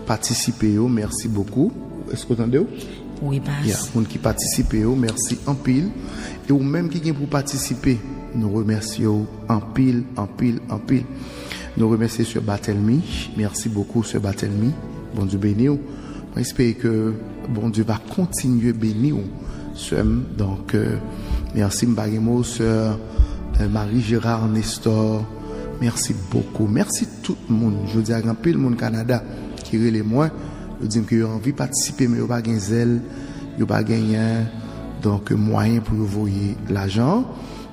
participe, merci beaucoup. Est-ce que vous entendez? Oui, passe. Il y a mon qui participe, merci en pile. Et ou même qui vient pour participer, nous remercions en pile. Nous remercions sur Barthélemy. Merci beaucoup sur Barthélemy. Bon Dieu bénisse. J'espère que bon Dieu va continuer bénir. Donc, merci Mbarimo sur Marie-Gérard Nestor, Merci beaucoup. Merci tout le monde. Je dis à grand pile monde Canada qui relève moi. Je dis que vous avez envie de participer, mais vous n'avez pas de zèle, vous n'avez pas gagné donc moyen pour vous voyer l'argent.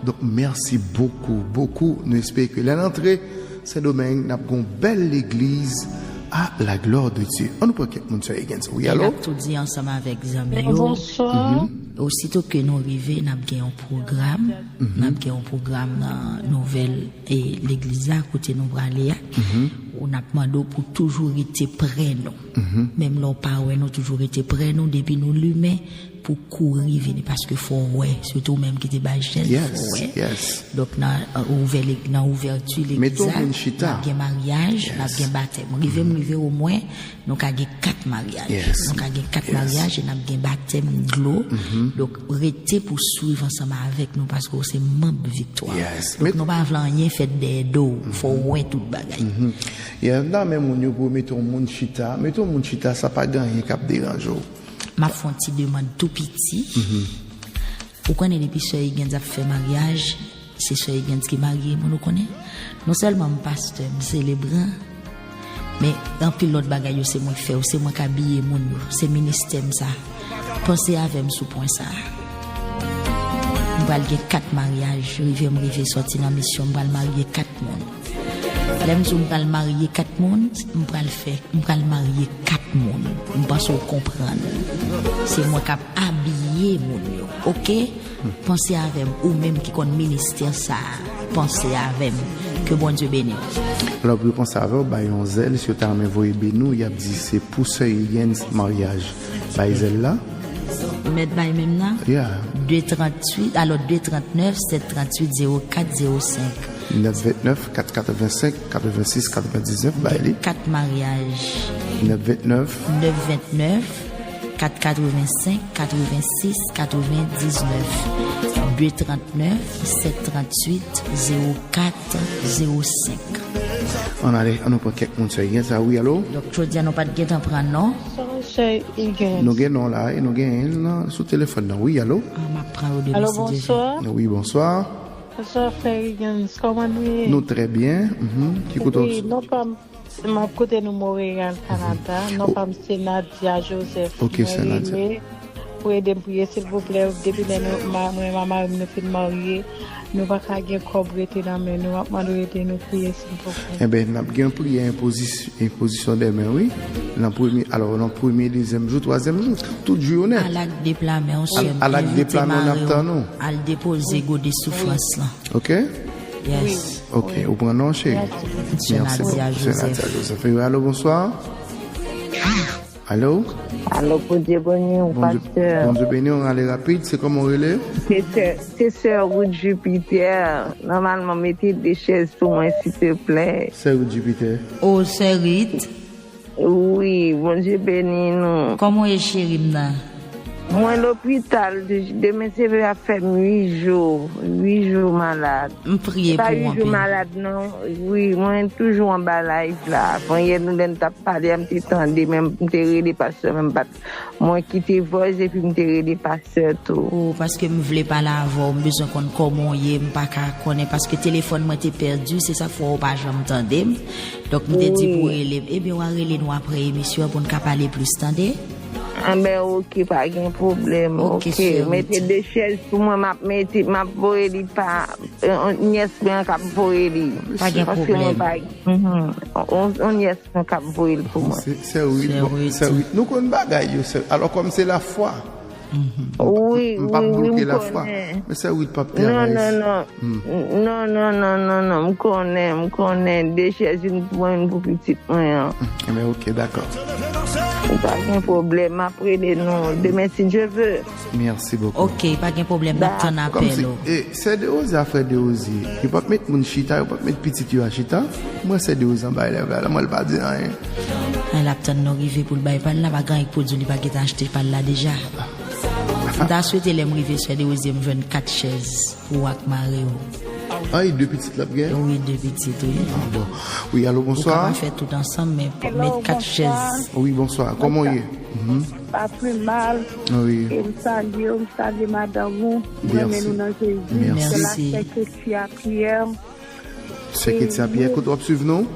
Donc merci beaucoup. Nous espérons que l'entrée Saint-Domingue n'a pas une belle église à la gloire de Dieu. On nous peut que mon soeur Higgins. Oui, allô? On a tout dit ensemble avec Zamio. Bonsoir. Aussitôt que nous arrivons, nous avons un programme. Nous avons un programme dans nouvelle et l'église à côté de nous aller. On a demandé pour toujours être prêts nous. Même nos parents nous toujours été prêts nous depuis nous l'humain pour courir venir parce que faut surtout même qui était bâchel. Yes. Donc dans ouverture l'église. Mettons une Nous chita. avons mariage, nous avons baptême. Nous arrivons au moins nous avons 4 mariages. Nous avons 4 mariages et nous avons baptême de l'eau. Donc restez pour suivre ensemble avec nous parce que c'est membre victoire. Donc nous pas rien fait des dos, faut tout bagaille. Il y a là même on pour mettre mon chita, ça pas gagner cap dérange. Ma fonti demande tout petit. Pourquoi depuis Sœur Higgins a fait mariage, c'est Sœur Higgins qui marié, nous connaît. Non seulement mon pasteur, célébrant, mais en pile l'autre bagaille c'est moi qui fais, c'est moi qui habille mon, c'est ministère ça. Pensez avec sous point ça. On va aller 4 mariages, je vais sortir dans la mission, on va marier 4 monde. L'aime si on va marier 4 monde, on va le faire, on va marier 4 monde. On va se comprendre. C'est moi qui habillé mon, OK? Pensez avec ou même qui connaît ministère ça, pensez avec que bon Dieu bénisse. Alors pour penser avec bah on zèle si tu as envoyé bénou, il a dit c'est pour Sœur Higgins mariage. Bah zèle là. Mettre by même là. 238 alors 239 738 0405. 929 485 86 99 bah elle 4 mariages. 929 485 86 99 239 738 0405. On allait on prend quelques monde Sœur Higgins ça oui allô. Donc je dis nous pas de guet en prendre non. Nous gagnons là et nous gagnons sous téléphone là oui allô. Allô bonsoir. Oui bonsoir. Bonsoir frère Higgins, comment vous? Nous très bien. Oui, non pas ma côté nous Montréal Canada, non pas c'est Nadia Joseph. OK, c'est Nadia. Pour aider prier s'il vous plaît depuis maman nous fait marier. Nous va pas gagner cobrete dans mais nous va demander nous prier s'il vous plaît. Eh ben n'a bien prier imposition des mains oui. Dans premier deuxième jour troisième jour toute journée. À l'acte déploiement on se à l'acte déploiement on attend nous. À le déposer go des souffrances là. OK? Yes. OK, au point non chez. Merci Nadia Joseph. Allô bonsoir. Allô? Allô, pour Dieu béni, pasteur. Bon Dieu béni, on allait rapide, c'est comme on relève? C'est Sœur Ruth Jupiter. Normalement, mettez des chaises pour moi, s'il te plaît. Sœur Ruth Jupiter. Oh, Sœur Ruth. Oui, bon Dieu béni, nous. Comment est chérie, là? Moi, l'hôpital, demain, c'est va faire 8 jours malade. Je prie pour moi. Pas 8 jours peu. malade, non. Oui, moi, toujours en bas live, là. Quand hier, nous, on t'a parlé un petit temps, même, m'terrer des passeurs, même pas. Moi, quitter voix, et puis m'terrer des passeurs, tout. Oh, parce que je ne voulais pas l'avoir, je besoin qu'on comment y est, je pas connaître, parce que le téléphone m'a été perdu, c'est ça, faut pas j'entendre. Donc, je me dit pour élève, eh bien, on va aller nous après émission pour ne pas parler plus, attendez? Ah ben ok, pas de problème. Ok, mettez des chaises pour moi, ma boeli pas, nièce bien cap boeli. Pas de problème. On nièce bien cap boeli pour moi. C'est oui. Nous connaissons bagaille, alors comme c'est la foi. Oui, pas bloquer la foi. Mais c'est oui pas Non, me connais des chaises pour une petite moi. Mais ok, d'accord. Pas de problème, après les noms, demain si je veux. Merci beaucoup. Ok, pas de problème, ton appel. C'est de oses à faire de oses. Il peut pas mettre mon chita, il peut pas mettre petit à chita. Moi c'est de oses en bas là, moi le pas dire rien. La petite nous arrivé pour le bail pas là, pas grand pour du pas acheter par là déjà. T'as souhaité les arriver sur des oses, 24 chaises pour Mario. Ah, il y a 2 petites là, bien? Oui, 2 petites, oui. Ah, bon. Oui, allô, bonsoir. On va faire tout ensemble, mais pour mettre 4 chaises. Oui, bonsoir. Comment il est? Pas plus mal. Oui. Et me salue madame. Merci. Merci. C'est la prière. C'est Ketia Pierre, que tu vas suivre nous?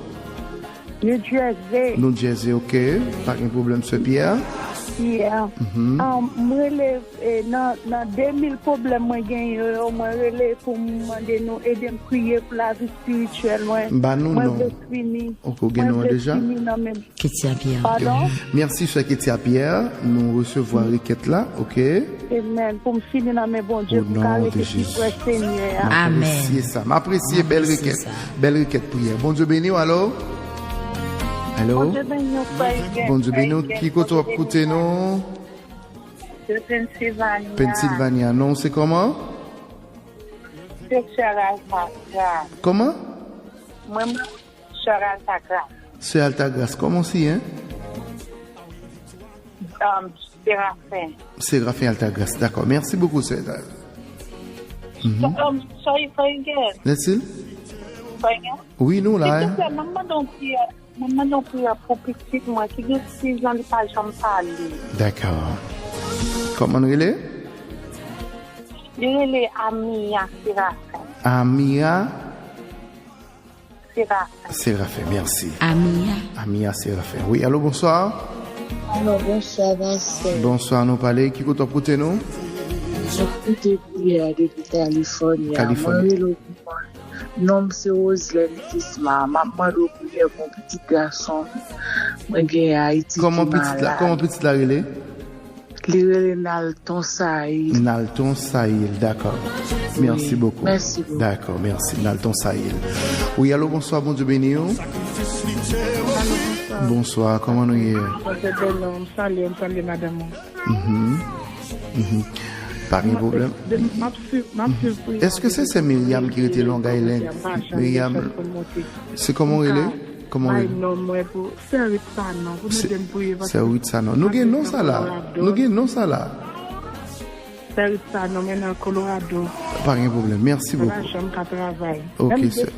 New Jersey. Nous Jersey, ok. Pas de problème, ce Pierre. Yeah. Moi, dans 2000 problèmes, moi, j'ai moi relais pour demander nous aider à prier pour la vie spirituelle. Bah, nous, moi, non. je finis. Ok, nous déjà. Ketia Pierre. Pardon? Merci, ce Ketia Pierre. Nous recevons la requête là, ok? Amen. Pour me finir dans mes bons Dieu, Au pour nom carrer de que Jésus. tu sois Seigneur. Amen. M'apprécier ça. M'apprécier, belle M'apprécier requête. ça. Belle requête prière. Bon Dieu béni, allô? Allô? Bon Dieu béni, frère. Bon Dieu béni, qui côté écouter nous? De Pennsylvania. Pennsylvania, non, c'est comment? C'est Cheryl Sacra. Comment? Moi, Cheryl Sacra. C'est Altagrace, comment c'est, hein? Séraphin. Séraphin Altagrace, d'accord. Merci beaucoup, c'est Sorry, again. N'est-il? Again. Oui, nous, là, hein? Maman non plus pour petit moi qui a 6 ans de pas jamais parler. D'accord. Comment on est? Il est Amia Séraphin. Amia Séraphin. Séraphin, merci. Amia. Amia Séraphin. Oui, allô, bonsoir. Alors, bonsoir, Vincent. Bonsoir, nous parlez. Qui côté écouter nous? J'écoute prière depuis Californie. Californie. Nom c'est Roselyn Kisma. Maman de prière pour petit garçon. Moi, j'ai Haïti. Comment petit la relais? Les Nalton Saïl. Nalton Sahil, d'accord. Merci beaucoup. Merci beaucoup. D'accord, merci. Nalton Sahil. Oui, allô, bonsoir, bon Dieu béni. Bonsoir, comment nous y est? Salut, madame. Pas de problème. Est-ce que c'est Myriam qui était Long Island? Myriam, c'est comment elle est? Comment elle est? C'est oui, ça non. Nous gagnons ça là. Nous gagnons ça là. Pas de problème. Merci beaucoup. Ok, c'est.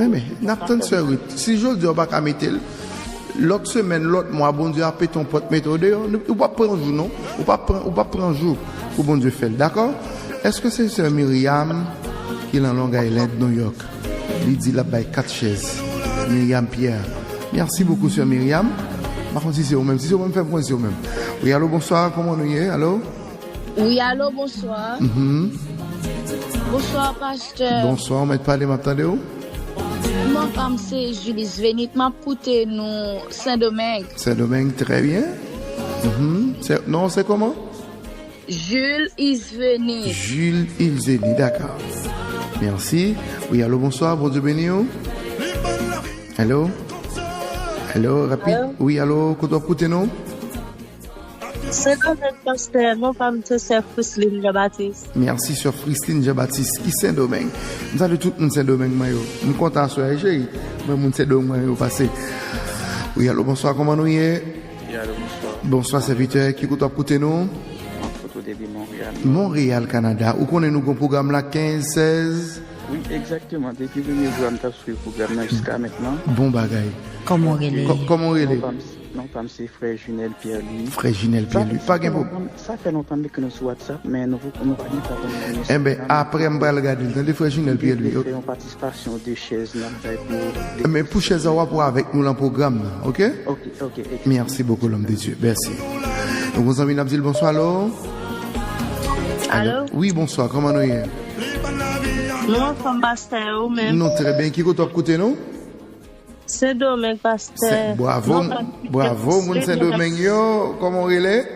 Mais, n'attends pas, si je dis pas qu'à mettre l'autre semaine, l'autre mois, bon Dieu a pété ton pote méthode, ou pas prendre jour, non? Ou pas prendre jour pour bon Dieu faire, d'accord? Est-ce que c'est Sœur Myriam qui est en Long Island, New York? Il dit là-bas 4 chaises. Myriam Pierre. Merci beaucoup, Sœur Myriam. Par contre, si c'est vous-même, faites moi, c'est vous-même. Oui, allô, bonsoir, comment nous y est? Allô? Oui, allô, bonsoir. Bonsoir, pasteur. Bonsoir, on m'a parlé, m'attendez-vous? Mon femme, c'est Julie Svenit. M'a pouté nous Saint-Domingue. Saint-Domingue, très bien. Non, c'est comment? Jules Isvenit. Jules Ilzeni, d'accord. Merci. Oui, allô, bonsoir, bon Dieu béni. Allô? Allô, rapide? Allô? Oui, allô, qu'on doit écouter nous? C'est comme un pasteur, mon femme, c'est Frislin Jean-Baptiste. Merci, sur Christine Jean-Baptiste, qui Saint-Domingue. Nous allons tout le monde Saint-Domingue, mayo. Nous comptons sur la chérie, mais nous Saint-Domingue, mayo, passé. Oui, allô, bonsoir, comment nous y est? Oui, allô, bonsoir. Bonsoir, serviteur, qui doit écouter nous? Photo début Montréal. Montréal, Canada. Où connaissez-nous le programme là, 15, 16? Oui, exactement. Depuis le premier jour, on a suivi le programme jusqu'à maintenant. Bon bagaille. Comment elle est? Comment on est? Non, comme c'est frère Junel Pierre-Louis. Frère Junel Pierre-Louis. Pas de problème. Ça fait longtemps que nous sur WhatsApp, mais nous ne pas nous. Eh bien, après, on va regarder le frère Junel Pierre-Louis. Nous faisons participation de chaises là. Mais pour chaises, on va pouvoir avec nous dans le programme, ok? Ok. Merci beaucoup, l'homme de Dieu. Merci. Donc, vous avez dit bonsoir, allô? Allô? Oui, bonsoir. Comment nous y est? Mon femme, pasteur, ou même. Non, très bien. Qui est-ce côté nous? Saint-Domingue, pasteur. Bravo, mon Saint-Domingue, yo. Comment il est?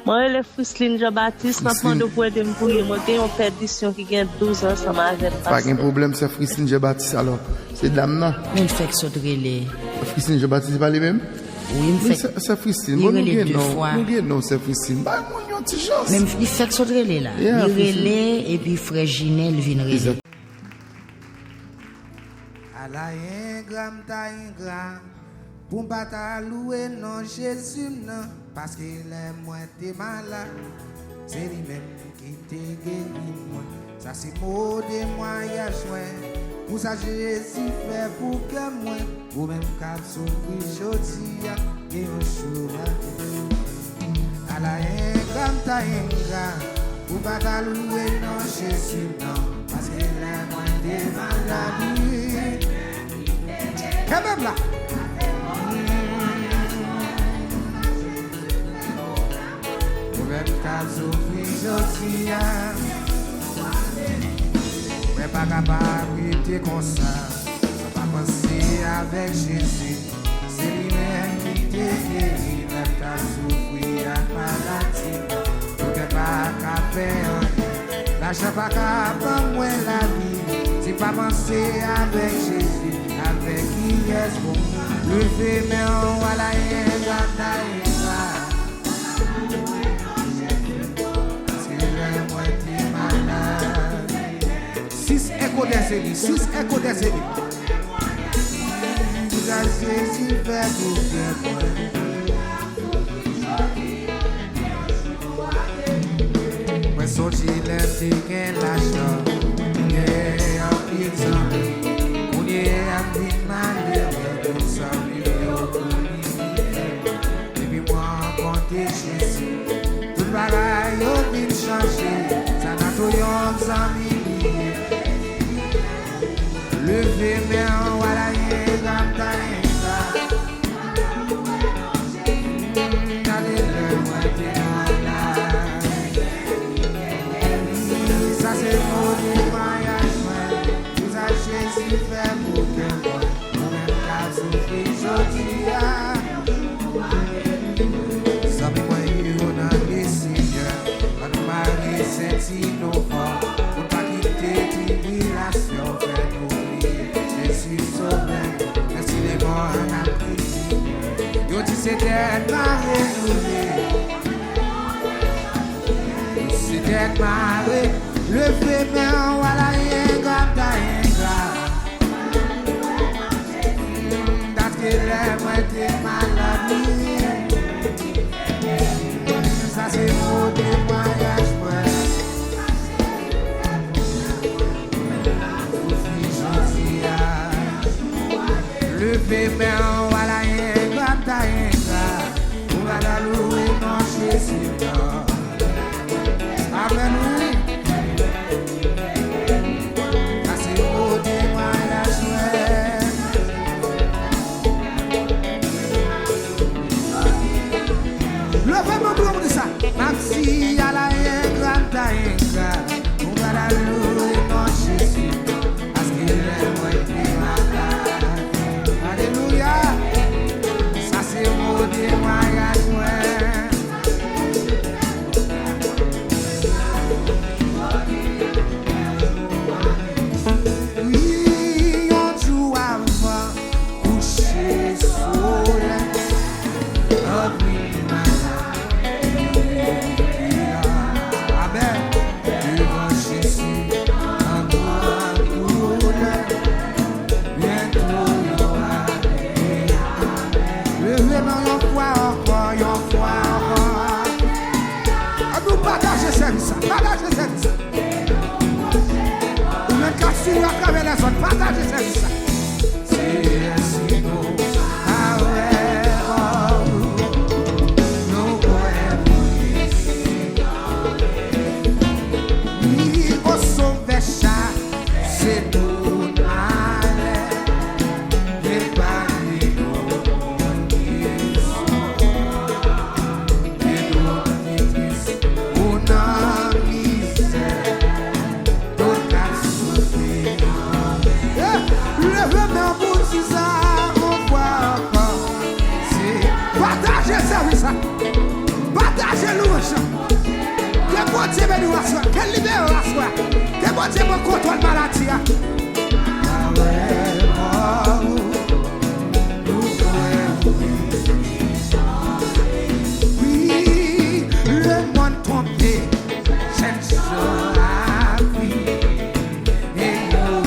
Moi, je suis Frislin Jean-Baptiste. Je suis pour aider me pour moi. J'ai une perdition qui a 12 ans, ça m'a avec pas de problème, c'est Frislin Jean-Baptiste. Alors, c'est dame là. Il fait que ça de relais. Frislin Jean-Baptiste, c'est pas les mêmes? Oui, il fait. C'est Frislin. Il relais 2 fois. Non, c'est Frislin. Bah, mon yon, petit chance. Même il fait que ça de relais là. Yeah, il relais et puis frère Ginel vient relais. La ingram ta ingram pour pas louer non Jésus non parce qu'il est moins t'es malade c'est lui même qui te guéri moi ça c'est mot de moi y'a soin pour ça Jésus fait pour que moi ou même cap souffrir jodia et un jour à la ingram ta ingram pour pas louer non Jésus non parce que les moins des maladies. Quand même là. Même ta souffrir aujourd'hui. Mais pas capable de comme ça. Pas penser avec Jésus. C'est lui-même qui te guérit. Même ta souffrir à maladie. Tout n'est pas qu'à faire. L'argent pas capable moi la vie. C'est pas penser avec Jésus. Avec qui est-ce bon. Levez mes mains à la haine. Six échos des élites, 6 échos des élites. Vous avez Jésus fait pour bien. Moi, sorti les tickets, l'argent, on est en prison. On est en vie malheur, tout ça, et puis moi, compter Jésus. Tout le bagaille, on vient changer. Ça n'a tout yon amis. Levez mes mains, voilà, ça c'est mon témoignage, vous avez Jésus fait pour que moi, même qu'à souffrir aujourd'hui. Ça me voit on a les seigneurs, à nous marier c'est innocent, pour pas quitter tribulation, faire nous. Jésus sauveur, merci les morts en apprécie. Yo dit c'était ma renouvelée. C'était ma renouvelée. Le féminin, voilà, y'ingra, ta y'ingra. Parce que les moins t'es maladie. Ça c'est mon témoignage, levez mes mains, voilà, y'ingra, ta y'ingra. On va la louer, non, Jésus, non. Amen, oui. Ça, c'est beau témoignage, ouais. Levez mon blanc de ça. Maxi, à la y'ingra, ta y'ingra. On va la louer, non, Jésus, non. Parce qu'il est moins alléluia, ça c'est mon témoignage, oui, on joue avant, coucher soleil, amen, devant Jésus, encore couleur, bientôt. Partagez service, partagez service. Ou même qu'à suivre à travers les zones, partagez service. C'est ainsi nous, ah ouais, oh, nous pouvons oui, au sauver chat, c'est tout mal. Et pas partagez louange. Que bon Dieu bénisse à soi, que libère à soi, que bon Dieu me contrôle maladie. Ah ouais, oh, oui, le monde trompé, j'aime ça la vie. Et nous,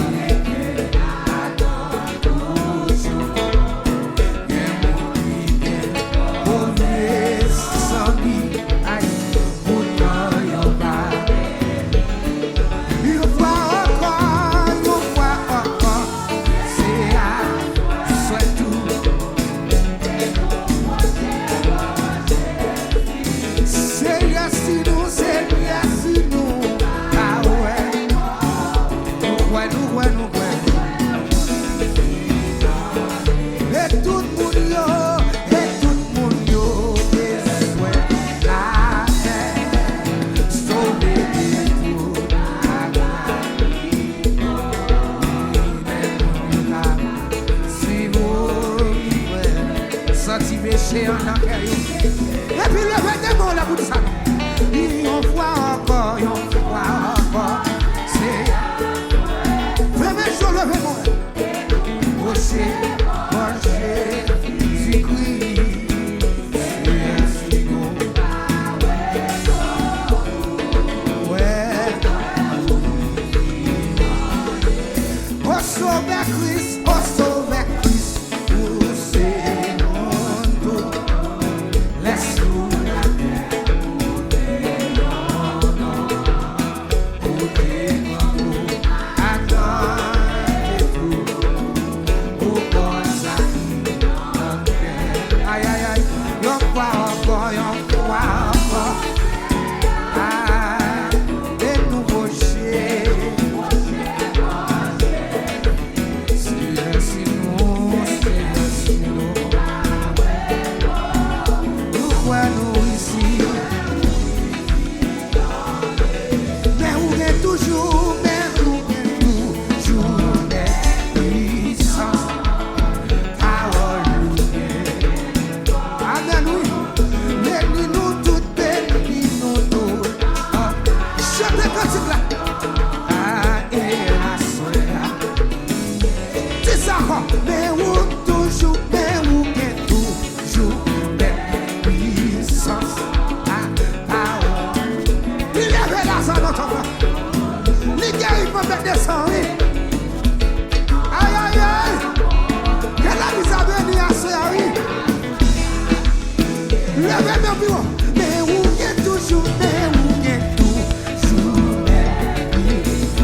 Levez mon bureau. Mais où est toujours, mais où est toujours,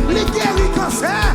les guéris cancer.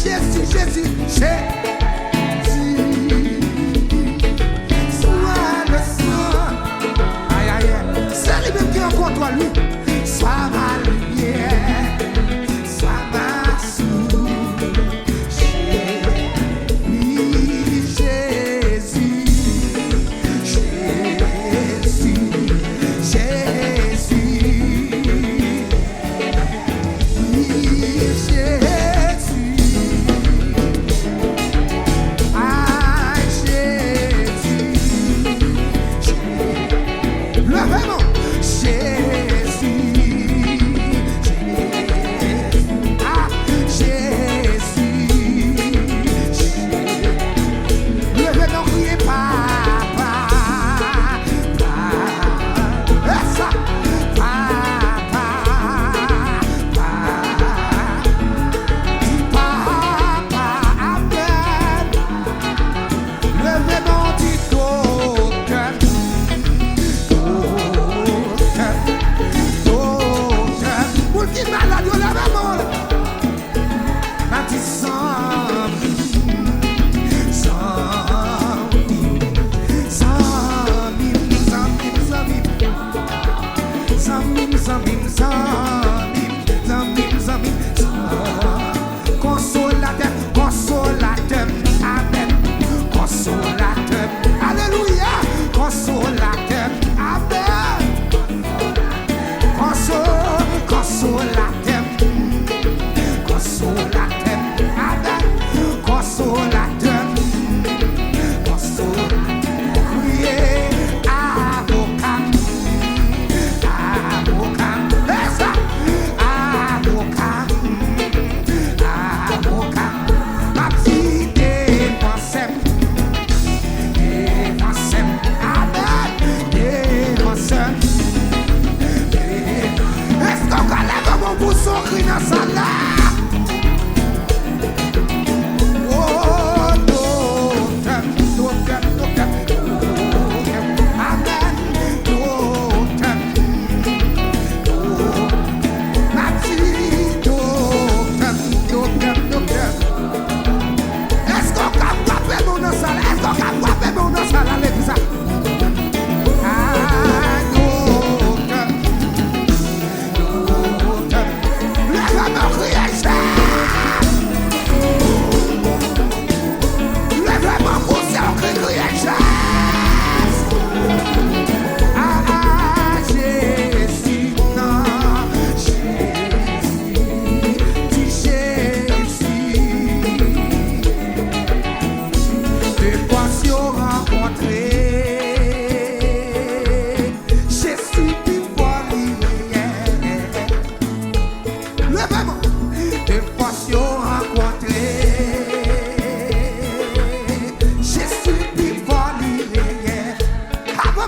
Jésus, Jésus, Jésus, sois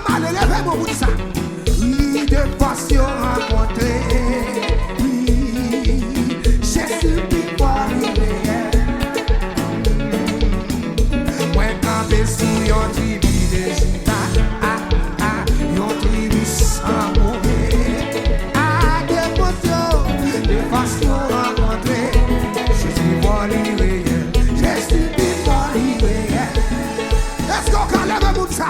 pas mal, levez-moi pour ça. Oui, de passion rencontrée. Oui, Jésus qui voit réel. Moi, campé sous yon tribu de Juda. Yon tribu sans mauvais. De passion rencontrée. Jésus voit réel. Jésus qui voit réel. Est-ce qu'on can lève ça?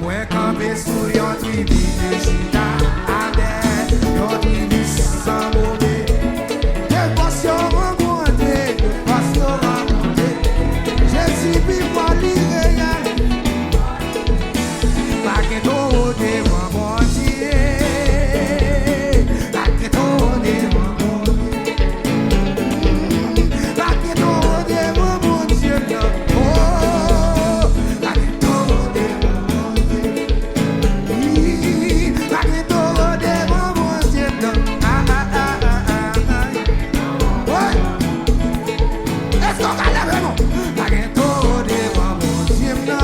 Moi, campé sous yon tribu de Juda. Yon tribu sans mauvais. De passion rencontrée. De passion rencontrée. Jésus qui voit réel. Pas que tout devant mon Dieu. Pas que tout devant mon Dieu. Pas que tout devant mon Dieu. Oh, pas que tout devant mon Dieu. Pas que tout devant mon Dieu. Ouais. Est-ce qu'on va lever mon? Pas que tout devant mon Dieu.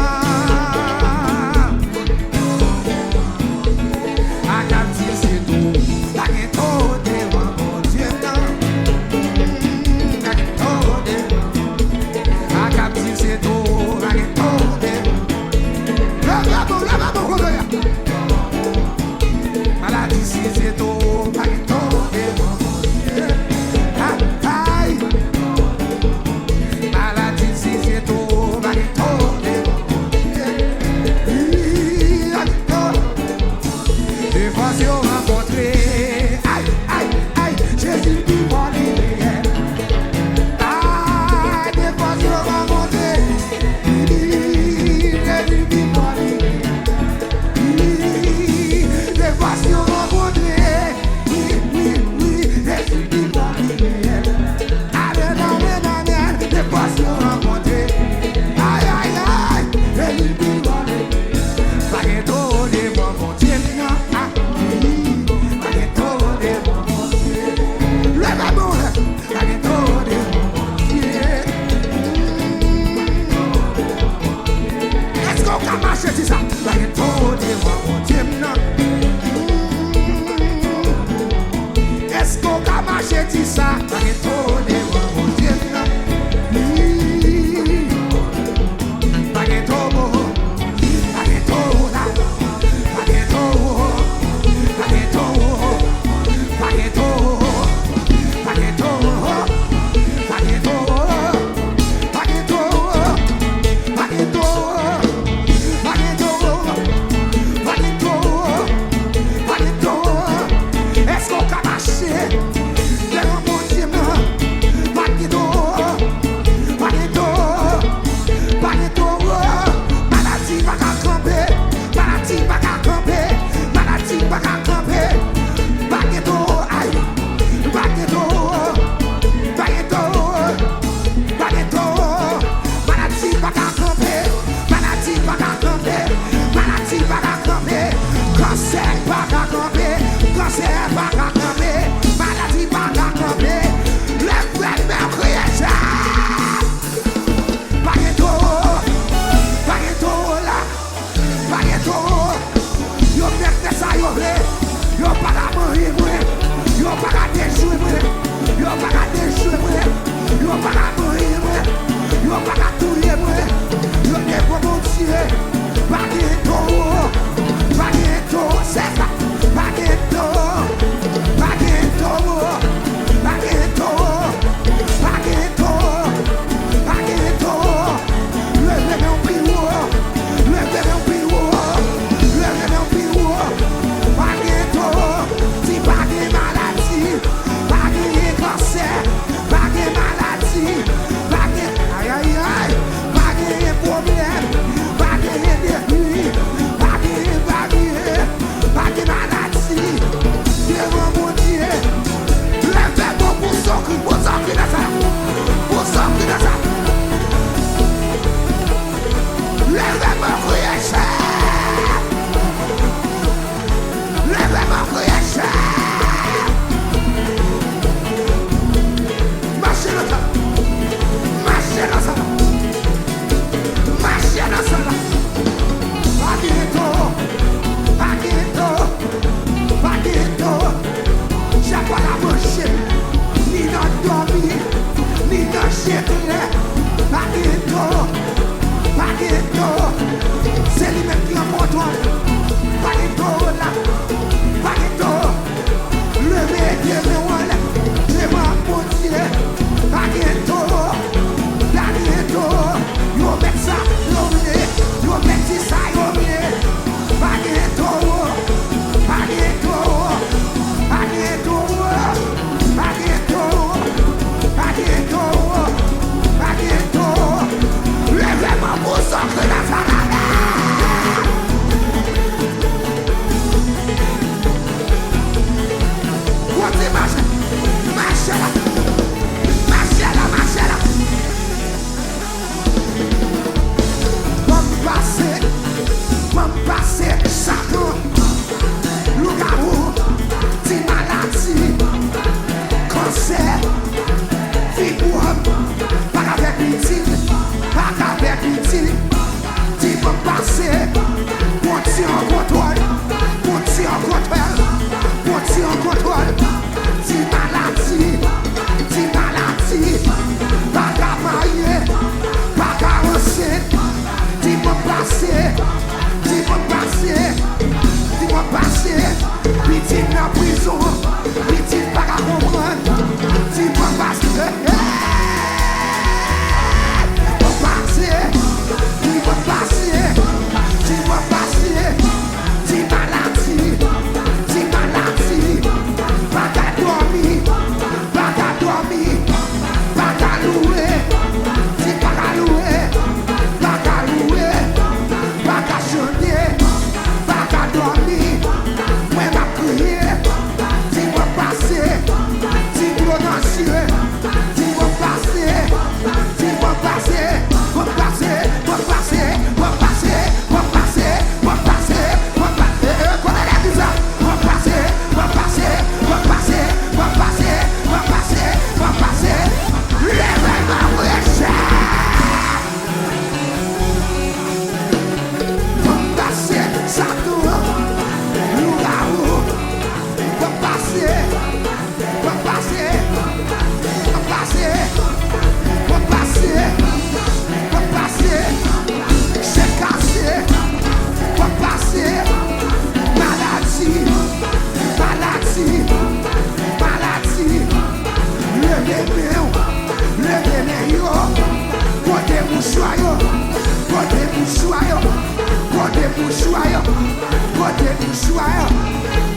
mouchoir,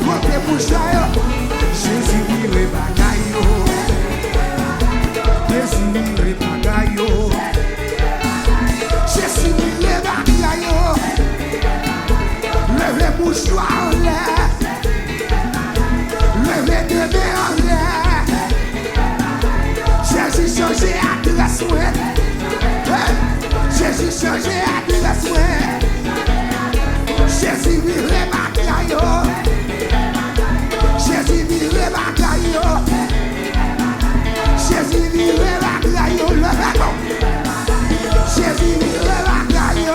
monte mouchoir. Jésus vire bagaille. Jésus vire bagaille. Jésus vire bagaille. Levez mouchoir en l'air. Levez deux mains en l'air. Jésus change adresse. Jésus change adresse. Jésus vire bagaille. Jésus vire bagaille. Jésus vire bagaille. Levez-moi. Jésus vire bagaille.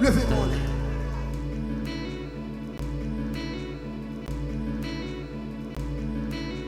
Levez-moi.